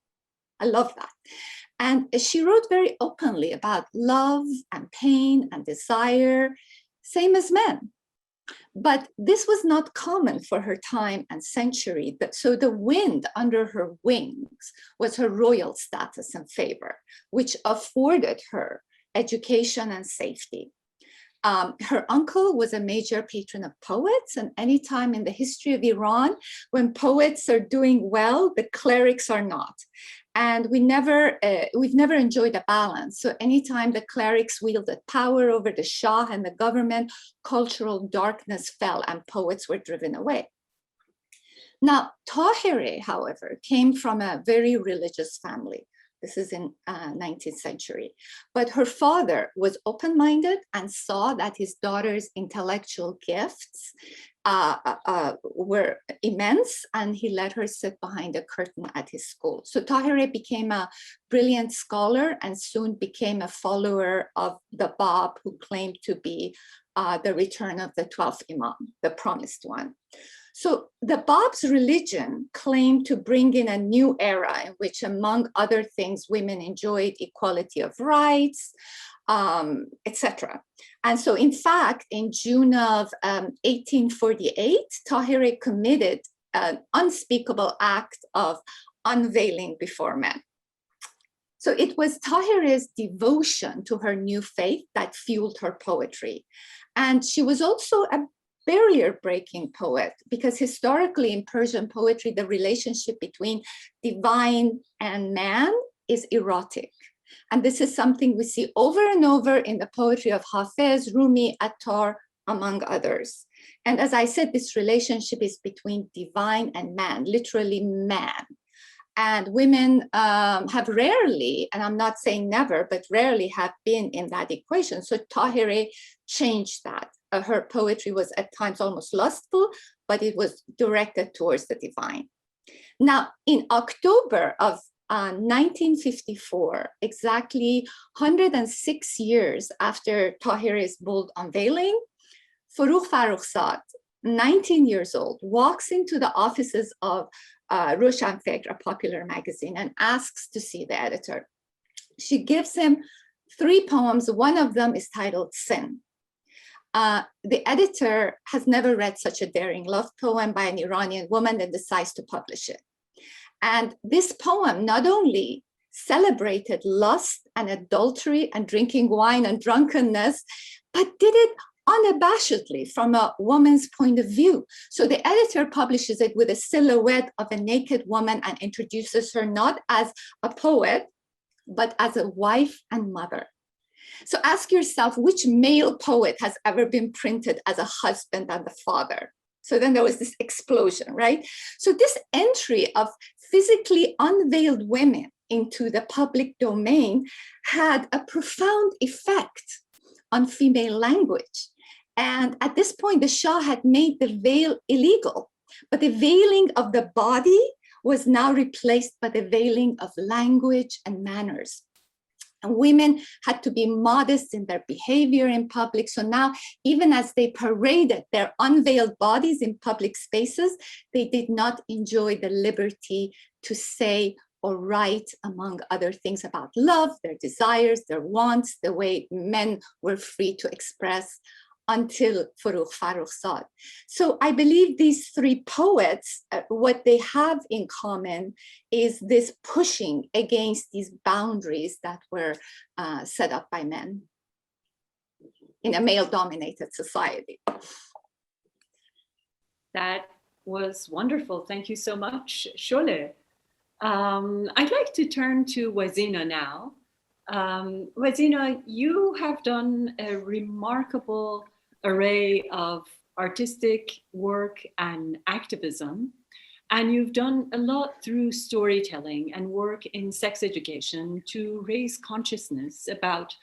I love that. And she wrote very openly about love and pain and desire, same as men. But this was not common for her time and century. So the wind under her wings was her royal status and favor, which afforded her education and safety. Her uncle was a major patron of poets, and any time in the history of Iran, when poets are doing well, the clerics are not. And we've never enjoyed a balance. So anytime the clerics wielded power over the Shah and the government, cultural darkness fell and poets were driven away. Now, Tahirih, however, came from a very religious family. This is in 19th century. But her father was open-minded and saw that his daughter's intellectual gifts were immense, and he let her sit behind a curtain at his school. So Tahirih became a brilliant scholar and soon became a follower of the Bab, who claimed to be the return of the 12th Imam, the promised one. So the Bab's religion claimed to bring in a new era in which, among other things, women enjoyed equality of rights, etc. And so, in fact, in June of 1848, Tahirih committed an unspeakable act of unveiling before men. So it was Tahirih's devotion to her new faith that fueled her poetry. And she was also a barrier-breaking poet, because historically in Persian poetry, the relationship between divine and man is erotic. And this is something we see over and over in the poetry of Hafiz, Rumi, Attar, among others. And as I said, this relationship is between divine and man, literally man. And women have rarely, and I'm not saying never, but rarely have been in that equation. So Tahirih changed that. Her poetry was at times almost lustful, but it was directed towards the divine. Now, in October of 1954, exactly 106 years after Tahirih's bold unveiling, Forough Farrokhzad, 19 years old, walks into the offices of Roshan Fikr, a popular magazine, and asks to see the editor. She gives him 3 poems. One of them is titled Sin. The editor has never read such a daring love poem by an Iranian woman and decides to publish it. And this poem not only celebrated lust and adultery and drinking wine and drunkenness, but did it unabashedly from a woman's point of view. So the editor publishes it with a silhouette of a naked woman and introduces her not as a poet, but as a wife and mother. So ask yourself, which male poet has ever been printed as a husband and a father? So then there was this explosion, right? So this entry of physically unveiled women into the public domain had a profound effect on female language. And at this point, the Shah had made the veil illegal, but the veiling of the body was now replaced by the veiling of language and manners. And women had to be modest in their behavior in public. So now, even as they paraded their unveiled bodies in public spaces, they did not enjoy the liberty to say or write, among other things, about love, their desires, their wants, the way men were free to express until Forough Farrokhzad. So I believe these 3 poets, what they have in common is this pushing against these boundaries that were set up by men in a male-dominated society. That was wonderful. Thank you so much, Sholeh. I'd like to turn to Wazina now. Wazina, you have done a remarkable array of artistic work and activism, and you've done a lot through storytelling and work in sex education to raise consciousness about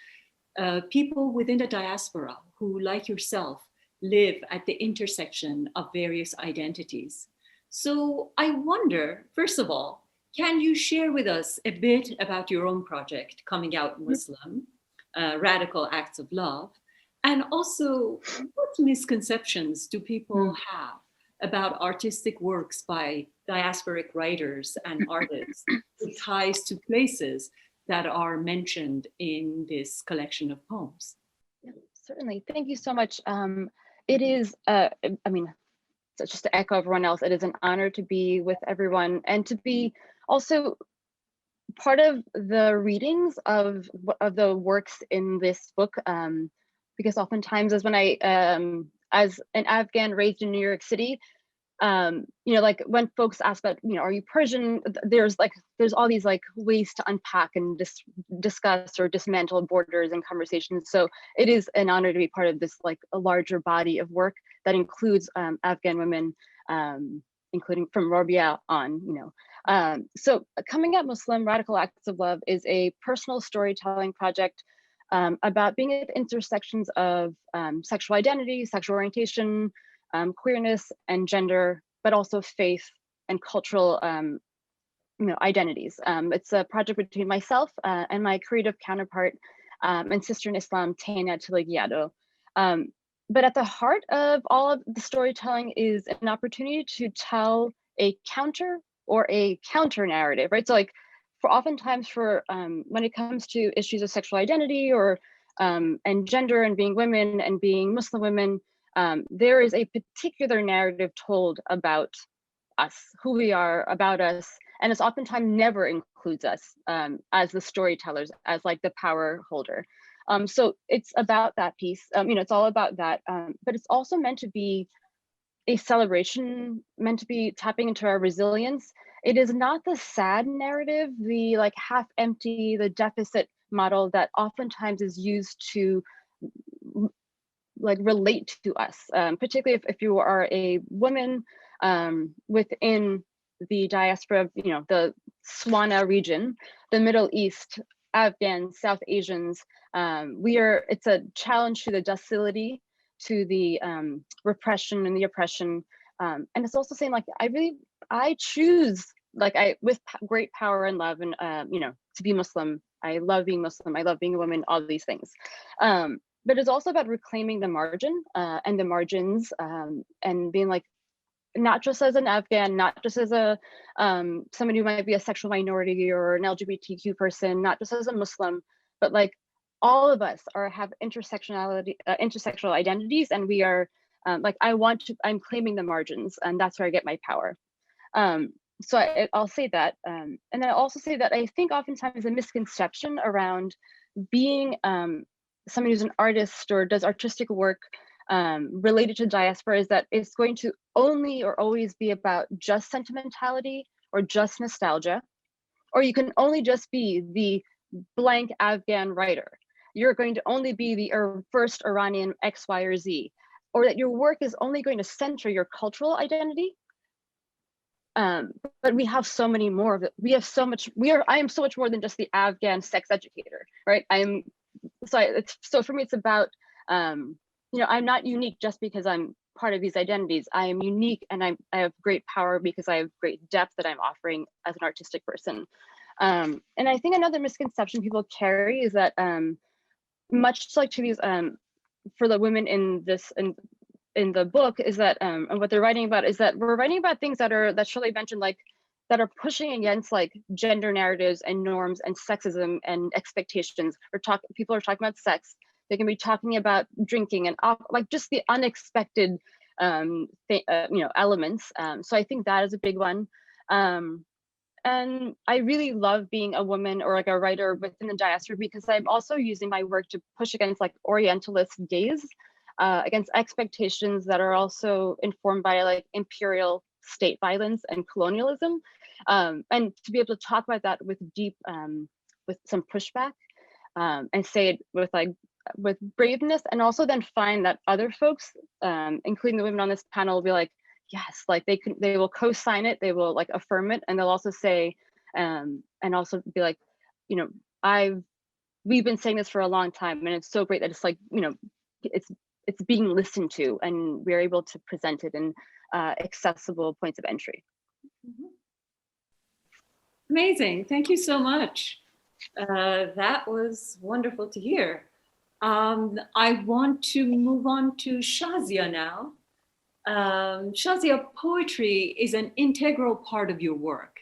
people within the diaspora who, like yourself, live at the intersection of various identities. So I wonder, first of all, can you share with us a bit about your own project, Coming Out Muslim, Radical Acts of Love? And also, what misconceptions do people have about artistic works by diasporic writers and artists with ties to places that are mentioned in this collection of poems? Yeah, certainly. Thank you so much. It is, I mean, so just to echo everyone else, it is an honor to be with everyone and to be also part of the readings of the works in this book. Because oftentimes, as when I, as an Afghan raised in New York City, you know, like when folks ask about, you know, are you Persian? There's all these like ways to unpack and discuss or dismantle borders and conversations. So it is an honor to be part of this like a larger body of work that includes Afghan women, including from Rabia on, you know. So Coming Out Muslim, Radical Acts of Love is a personal storytelling project about being at the intersections of sexual identity, sexual orientation, queerness and gender, but also faith and cultural you know, identities. It's a project between myself and my creative counterpart and sister in Islam, Taina Tiligiado. But at the heart of all of the storytelling is an opportunity to tell a counter or a counter narrative, right? So like, for oftentimes for when it comes to issues of sexual identity or and gender and being women and being Muslim women, there is a particular narrative told about us, who we are, about us, and it's oftentimes never includes us as the storytellers, as like the power holder. So it's about that piece, you know, it's all about that, but it's also meant to be a celebration, meant to be tapping into our resilience. It is not the sad narrative, the like half empty, the deficit model that oftentimes is used to like relate to us, particularly if you are a woman within the diaspora of, the Swana region, the Middle East, Afghans, South Asians. It's a challenge to the docility, to the repression and the oppression. And it's also saying like, I choose, like with great power and love and, to be Muslim. I love being Muslim. I love being a woman, all these things. But it's also about reclaiming the margin and the margins and being like, not just as an Afghan, not just as a somebody who might be a sexual minority or an LGBTQ person, not just as a Muslim, but like all of us have intersectional identities, and we are I'm claiming the margins, and that's where I get my power. So I'll say that, and then I'll also say that I think oftentimes a misconception around being somebody who's an artist or does artistic work related to diaspora is that it's going to only or always be about just sentimentality or just nostalgia, or you can only just be the blank Afghan writer. You're going to only be the first Iranian X, Y, or Z, or that your work is only going to center your cultural identity. But we have so many more of it. We have so much. I am so much more than just the Afghan sex educator, right? So for me, it's about I'm not unique just because I'm part of these identities. I am unique, and I have great power because I have great depth that I'm offering as an artistic person. And I think another misconception people carry is that much like to these for the women in the book is that and what they're writing about is that we're writing about things that Shirley mentioned, like that are pushing against like gender narratives and norms and sexism and expectations. People are talking about sex. They can be talking about drinking and like just the unexpected elements. So I think that is a big one. And I really love being a woman or like a writer within the diaspora because I'm also using my work to push against like Orientalist gaze, against expectations that are also informed by like imperial state violence and colonialism. And to be able to talk about that with with some pushback and say it with braveness, and also then find that other folks, including the women on this panel, will be like, yes, like they will co-sign it, they will like affirm it, and they'll also say, and also be like, we've been saying this for a long time, and it's so great that it's like, it's being listened to, and we're able to present it in accessible points of entry. Amazing, thank you so much. That was wonderful to hear. I want to move on to Shazia now. Shazia, poetry is an integral part of your work.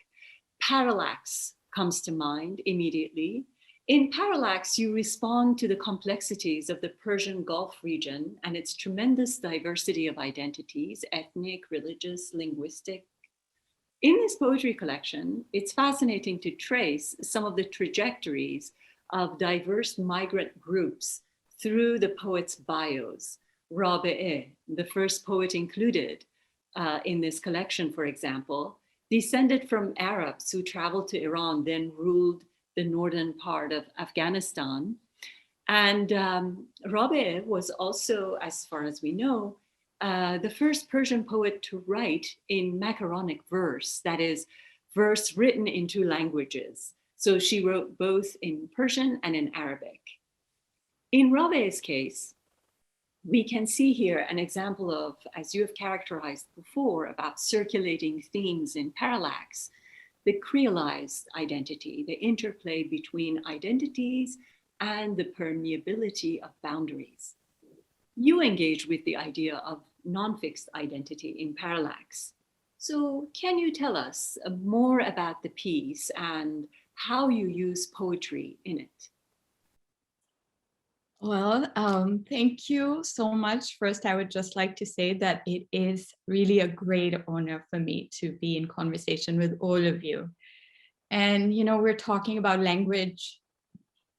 Parallax comes to mind immediately. In Parallax, you respond to the complexities of the Persian Gulf region and its tremendous diversity of identities, ethnic, religious, linguistic. In this poetry collection, it's fascinating to trace some of the trajectories of diverse migrant groups through the poets' bios. Rabi'eh, the first poet included in this collection, for example, descended from Arabs who traveled to Iran, then ruled the northern part of Afghanistan. And Rabi'eh was also, as far as we know, the first Persian poet to write in macaronic verse, that is, verse written in two languages. So she wrote both in Persian and in Arabic. In Rabi'eh's case, we can see here an example of, as you have characterized before, about circulating themes in Parallax, the creolized identity, the interplay between identities and the permeability of boundaries. You engage with the idea of non-fixed identity in Parallax. So can you tell us more about the piece and how you use poetry in it? Well, thank you so much. First, I would just like to say that it is really a great honor for me to be in conversation with all of you. And, we're talking about language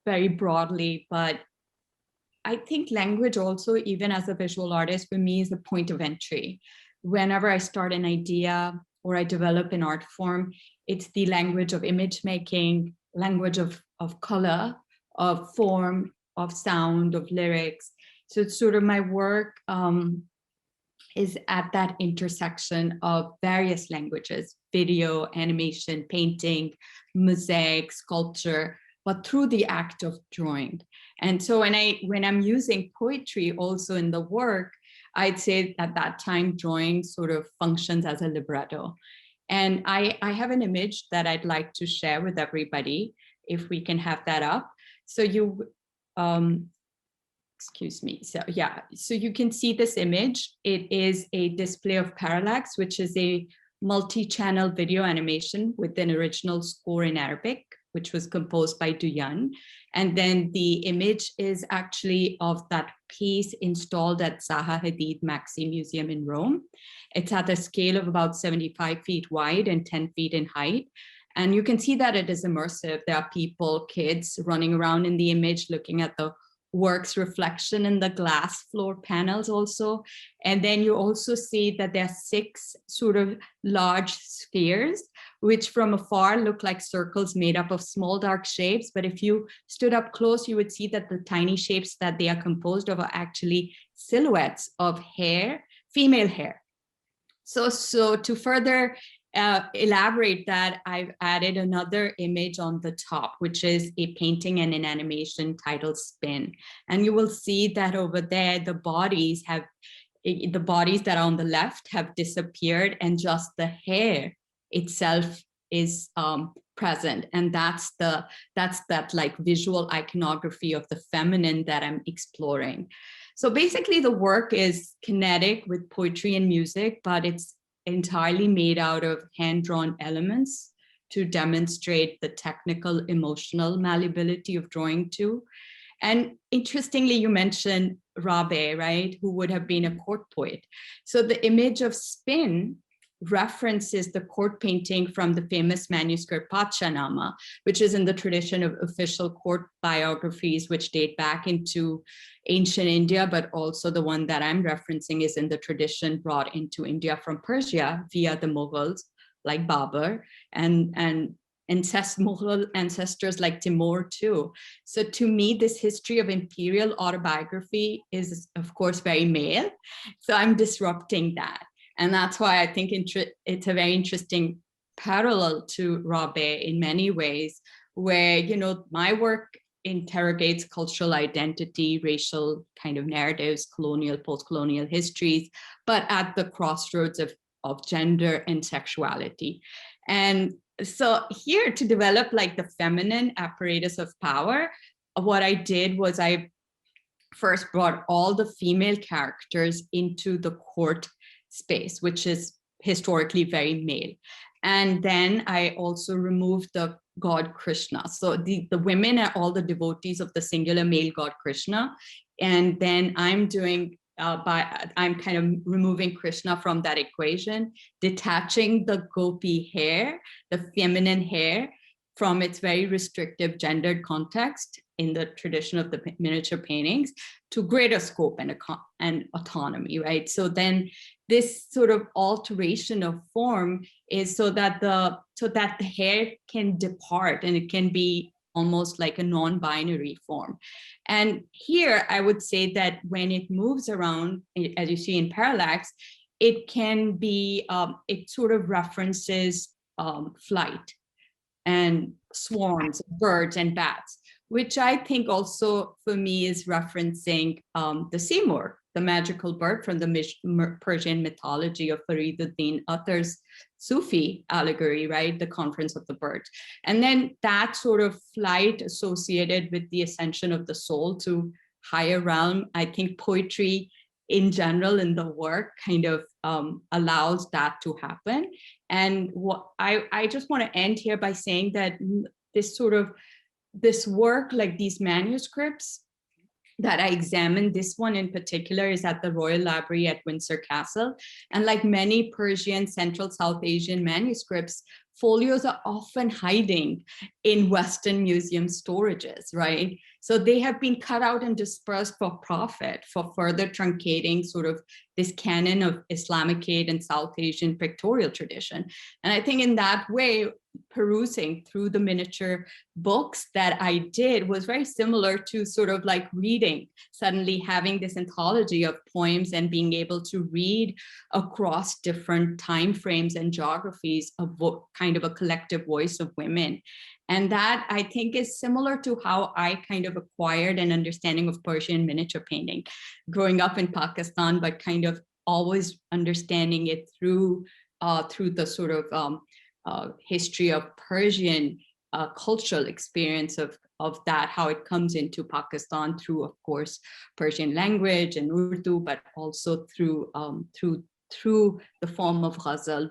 very broadly, but I think language also, even as a visual artist, for me is a point of entry. Whenever I start an idea or I develop an art form, it's the language of image making, language of color, of form, of sound, of lyrics. So it's sort of my work is at that intersection of various languages, video, animation, painting, mosaic, sculpture, but through the act of drawing. And so when I'm using poetry also in the work, I'd say at that time drawing sort of functions as a libretto. And I have an image that I'd like to share with everybody, if we can have that up. So you, excuse me. So yeah, so you can see this image. It is a display of Parallax, which is a multi-channel video animation with an original score in Arabic, which was composed by Duyan. And then the image is actually of that piece installed at Zaha Hadid Maxi Museum in Rome. It's at a scale of about 75 feet wide and 10 feet in height. And you can see that it is immersive. There are people, kids running around in the image, looking at the work's reflection in the glass floor panels also. And then you also see that there are 6 sort of large spheres, which from afar look like circles made up of small dark shapes. But if you stood up close, you would see that the tiny shapes that they are composed of are actually silhouettes of hair, female hair. So to further elaborate that, I've added another image on the top, which is a painting and an animation titled Spin. And you will see that over there, the bodies that are on the left have disappeared, and just the hair itself is present. And that's that like visual iconography of the feminine that I'm exploring. So basically the work is kinetic with poetry and music, but it's entirely made out of hand-drawn elements to demonstrate the technical, emotional malleability of drawing too. And interestingly, you mentioned Rabelais, right, who would have been a court poet. So the image of Spin references the court painting from the famous manuscript Padshahnama, which is in the tradition of official court biographies, which date back into ancient India, but also the one that I'm referencing is in the tradition brought into India from Persia via the Mughals, like Babur, and Mughal ancestors like Timur too. So to me, this history of imperial autobiography is, of course, very male. So I'm disrupting that. And that's why I think it's a very interesting parallel to Rabelais in many ways, where, you know, my work interrogates cultural identity, racial kind of narratives, colonial, post-colonial histories, but at the crossroads of gender and sexuality. And so here, to develop like the feminine apparatus of power, what I did was I first brought all the female characters into the court space, which is historically very male. And then I also removed the god Krishna. So the women are all the devotees of the singular male god Krishna. And then I'm doing, I'm kind of removing Krishna from that equation, detaching the gopi hair, the feminine hair, from its very restrictive gendered context in the tradition of the miniature paintings to greater scope and autonomy, right? So then this sort of alteration of form is so that the hair can depart and it can be almost like a non-binary form. And here I would say that when it moves around, as you see in Parallax, it can be, it sort of references flight and swarms, birds and bats, which I think also for me is referencing the Seymour, the magical bird from the Persian mythology of Fariduddin Attar's Sufi allegory, right? The conference of the birds. And then that sort of flight associated with the ascension of the soul to higher realm, I think poetry in general in the work kind of allows that to happen. And what I just want to end here by saying that this work, like these manuscripts that I examined, this one in particular is at the Royal Library at Windsor Castle. And like many Persian, Central South Asian manuscripts, folios are often hiding in Western museum storages, right? So they have been cut out and dispersed for profit, for further truncating sort of this canon of Islamicate and South Asian pictorial tradition. And I think in that way, perusing through the miniature books that I did was very similar to sort of like reading, suddenly having this anthology of poems and being able to read across different time frames and geographies of kind of a collective voice of women. And that, I think, is similar to how I kind of acquired an understanding of Persian miniature painting, growing up in Pakistan, but kind of always understanding it through the sort of history of Persian cultural experience of that, how it comes into Pakistan through, of course, Persian language and Urdu, but also through the form of ghazal,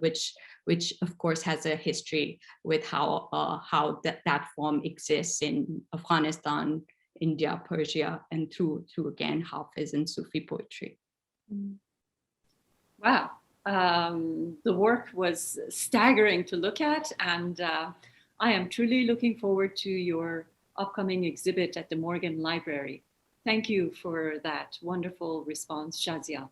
which of course has a history with how that form exists in Afghanistan, India, Persia, and through again Hafiz and Sufi poetry. Wow. The work was staggering to look at, and I am truly looking forward to your upcoming exhibit at the Morgan Library. Thank you for that wonderful response, Shazia.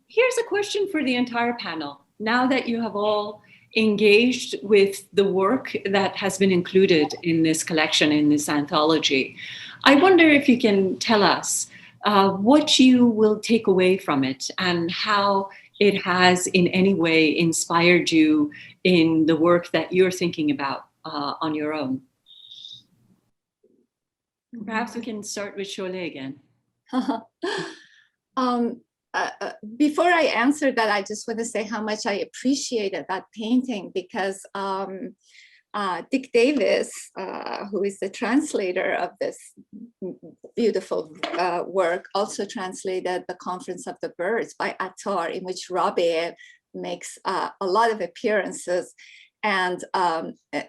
Here's a question for the entire panel. Now that you have all engaged with the work that has been included in this collection, in this anthology, I wonder if you can tell us what you will take away from it and how it has in any way inspired you in the work that you're thinking about on your own. Perhaps we can start with Sholeh again. Before I answer that, I just want to say how much I appreciated that painting, because Dick Davis, who is the translator of this beautiful work, also translated The Conference of the Birds by Attar, in which Rabie makes a lot of appearances. And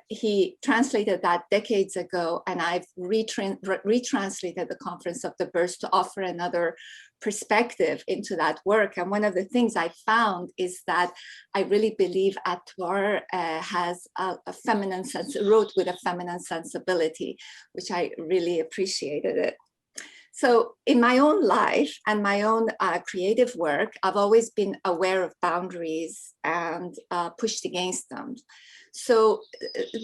he translated that decades ago, and I've retranslated The Conference of the Birds to offer another perspective into that work. And one of the things I found is that I really believe Attar has a feminine sense, wrote with a feminine sensibility, which I really appreciated it. So in my own life and my own creative work, I've always been aware of boundaries and pushed against them. So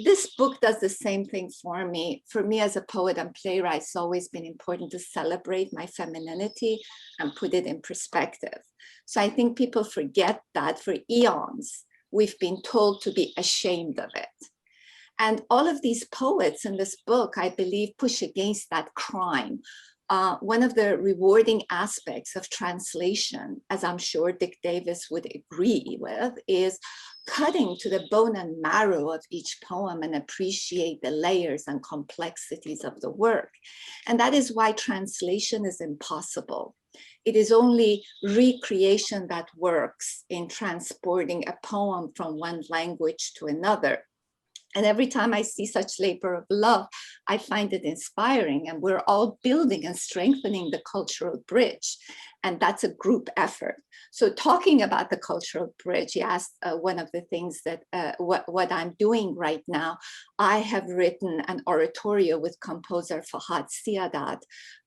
this book does the same thing for me. For me as a poet and playwright, it's always been important to celebrate my femininity and put it in perspective. So I think people forget that for eons, we've been told to be ashamed of it. And all of these poets in this book, I believe, push against that crime. One of the rewarding aspects of translation, as I'm sure Dick Davis would agree with, is cutting to the bone and marrow of each poem and appreciate the layers and complexities of the work. And that is why translation is impossible. It is only recreation that works in transporting a poem from one language to another. And every time I see such labor of love, I find it inspiring, and we're all building and strengthening the cultural bridge. And that's a group effort. So talking about the cultural bridge, you asked one of the things that what I'm doing right now. I have written an oratorio with composer Fahad Siadat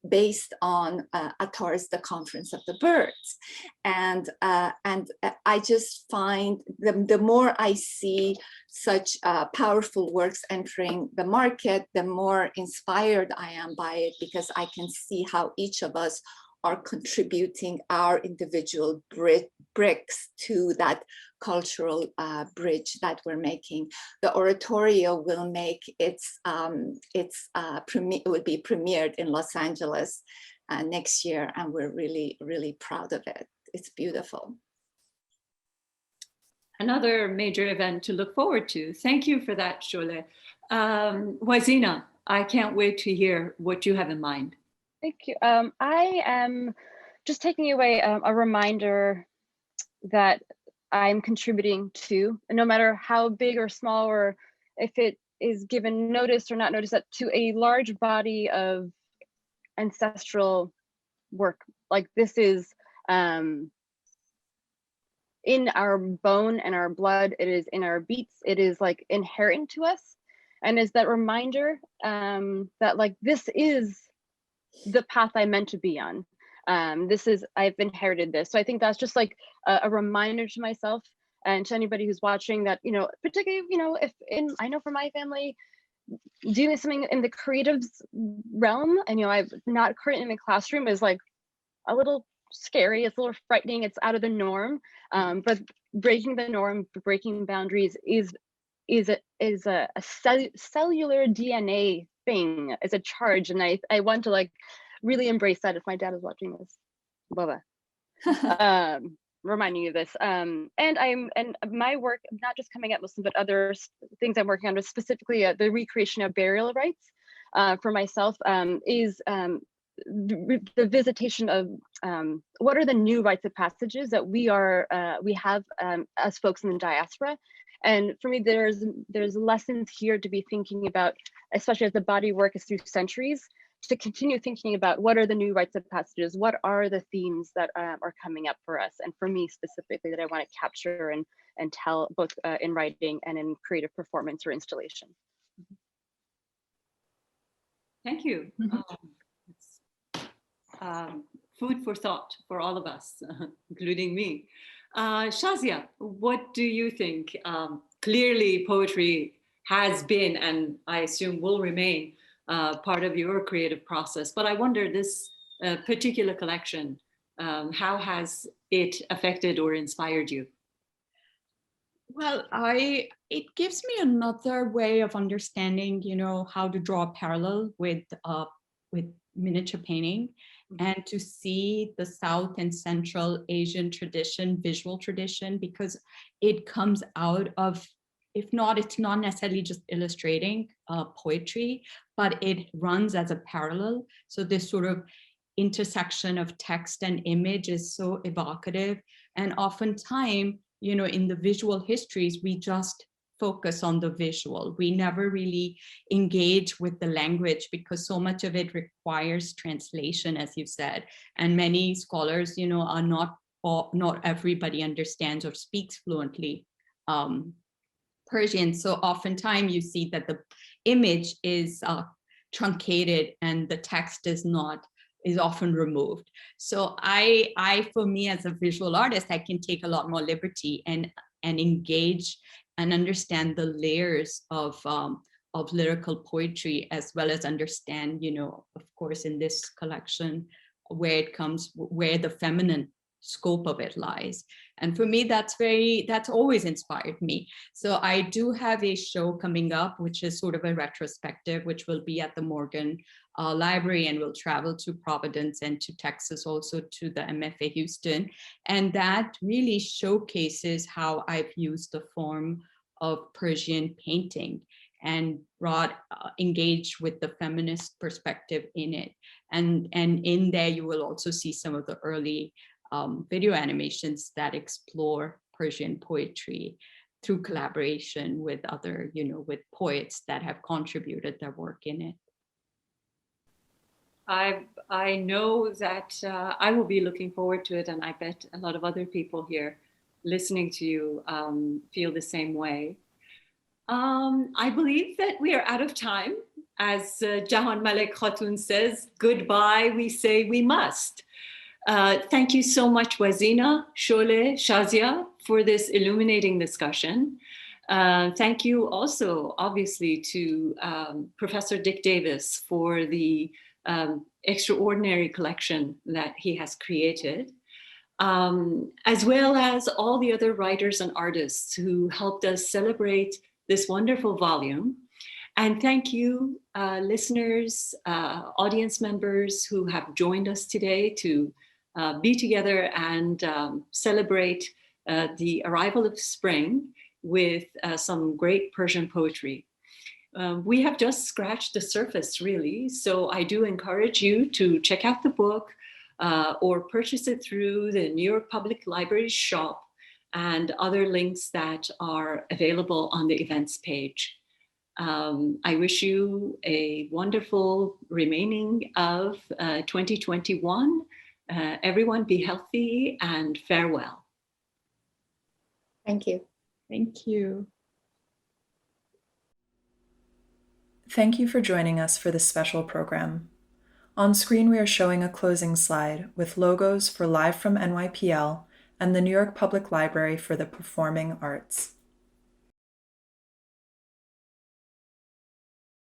based on Attar's The Conference of the Birds. And I just find the more I see such powerful works entering the market, the more inspired I am by it, because I can see how each of us are contributing our individual bricks to that cultural bridge that we're making. The oratorio will make it will be premiered in Los Angeles next year, and we're really, really proud of it. It's beautiful. Another major event to look forward to. Thank you for that, Sholeh. Wazina, I can't wait to hear what you have in mind. Thank you. I am just taking away a reminder that I'm contributing to, no matter how big or small, or if it is given notice or not notice, that to a large body of ancestral work. Like this is in our bone and our blood, it is in our beats, it is like inherent to us. And is that reminder that like this is the path I meant to be on. I've inherited this. So I think that's just like a reminder to myself And to anybody who's watching that, particularly, I know for my family, doing something in the creatives realm, and I'm not currently in the classroom, is like a little scary. It's a little frightening. It's out of the norm. But breaking the norm, breaking boundaries is a cellular DNA thing. It's a charge, and I want to like really embrace that. If my dad is watching this, Baba, reminding you of this. And my work, not just coming at Muslim, but other things I'm working on, is specifically the recreation of burial rites for myself, is the visitation of what are the new rites of passages that we have as folks in the diaspora. And for me, there's lessons here to be thinking about, especially as the body work is through centuries, to continue thinking about what are the new rites of passages, what are the themes that are coming up for us, and for me specifically, that I want to capture and tell, both in writing and in creative performance or installation. Thank you. Food for thought for all of us, including me. Shazia, what do you think? Clearly, poetry has been, and I assume will remain, part of your creative process. But I wonder, this particular collection, how has it affected or inspired you? Well, it gives me another way of understanding, how to draw a parallel with miniature painting, and to see the South and Central Asian tradition, visual tradition, because it comes out of, if not, it's not necessarily just illustrating poetry, but it runs as a parallel. So this sort of intersection of text and image is so evocative. And oftentimes, in the visual histories, we just focus on the visual. We never really engage with the language, because so much of it requires translation, as you said. And many scholars, are not everybody understands or speaks fluently Persian. So oftentimes you see that the image is truncated and the text is often removed. So for me as a visual artist, I can take a lot more liberty and engage and understand the layers of lyrical poetry, as well as understand, of course, in this collection, where the feminine scope of it lies. And for me, that's always inspired me. So I do have a show coming up, which is sort of a retrospective, which will be at the Morgan Library, and will travel to Providence and to Texas, also to the MFA Houston. And that really showcases how I've used the form of Persian painting and engaged with the feminist perspective in it. And in there, you will also see some of the early video animations that explore Persian poetry through collaboration with other, with poets that have contributed their work in it. I know that I will be looking forward to it, and I bet a lot of other people here listening to you feel the same way. I believe that we are out of time. As Jahan Malek Khatun says, goodbye, we say we must. Thank you so much, Wazina, Sholeh, Shazia, for this illuminating discussion. Thank you also, obviously, to Professor Dick Davis for the extraordinary collection that he has created, as well as all the other writers and artists who helped us celebrate this wonderful volume. And thank you, listeners, audience members who have joined us today to be together and celebrate the arrival of spring with some great Persian poetry. We have just scratched the surface, really. So I do encourage you to check out the book or purchase it through the New York Public Library shop and other links that are available on the events page. I wish you a wonderful remaining of 2021. Everyone be healthy and farewell. Thank you. Thank you. Thank you for joining us for this special program. On screen, we are showing a closing slide with logos for Live from NYPL and the New York Public Library for the Performing Arts.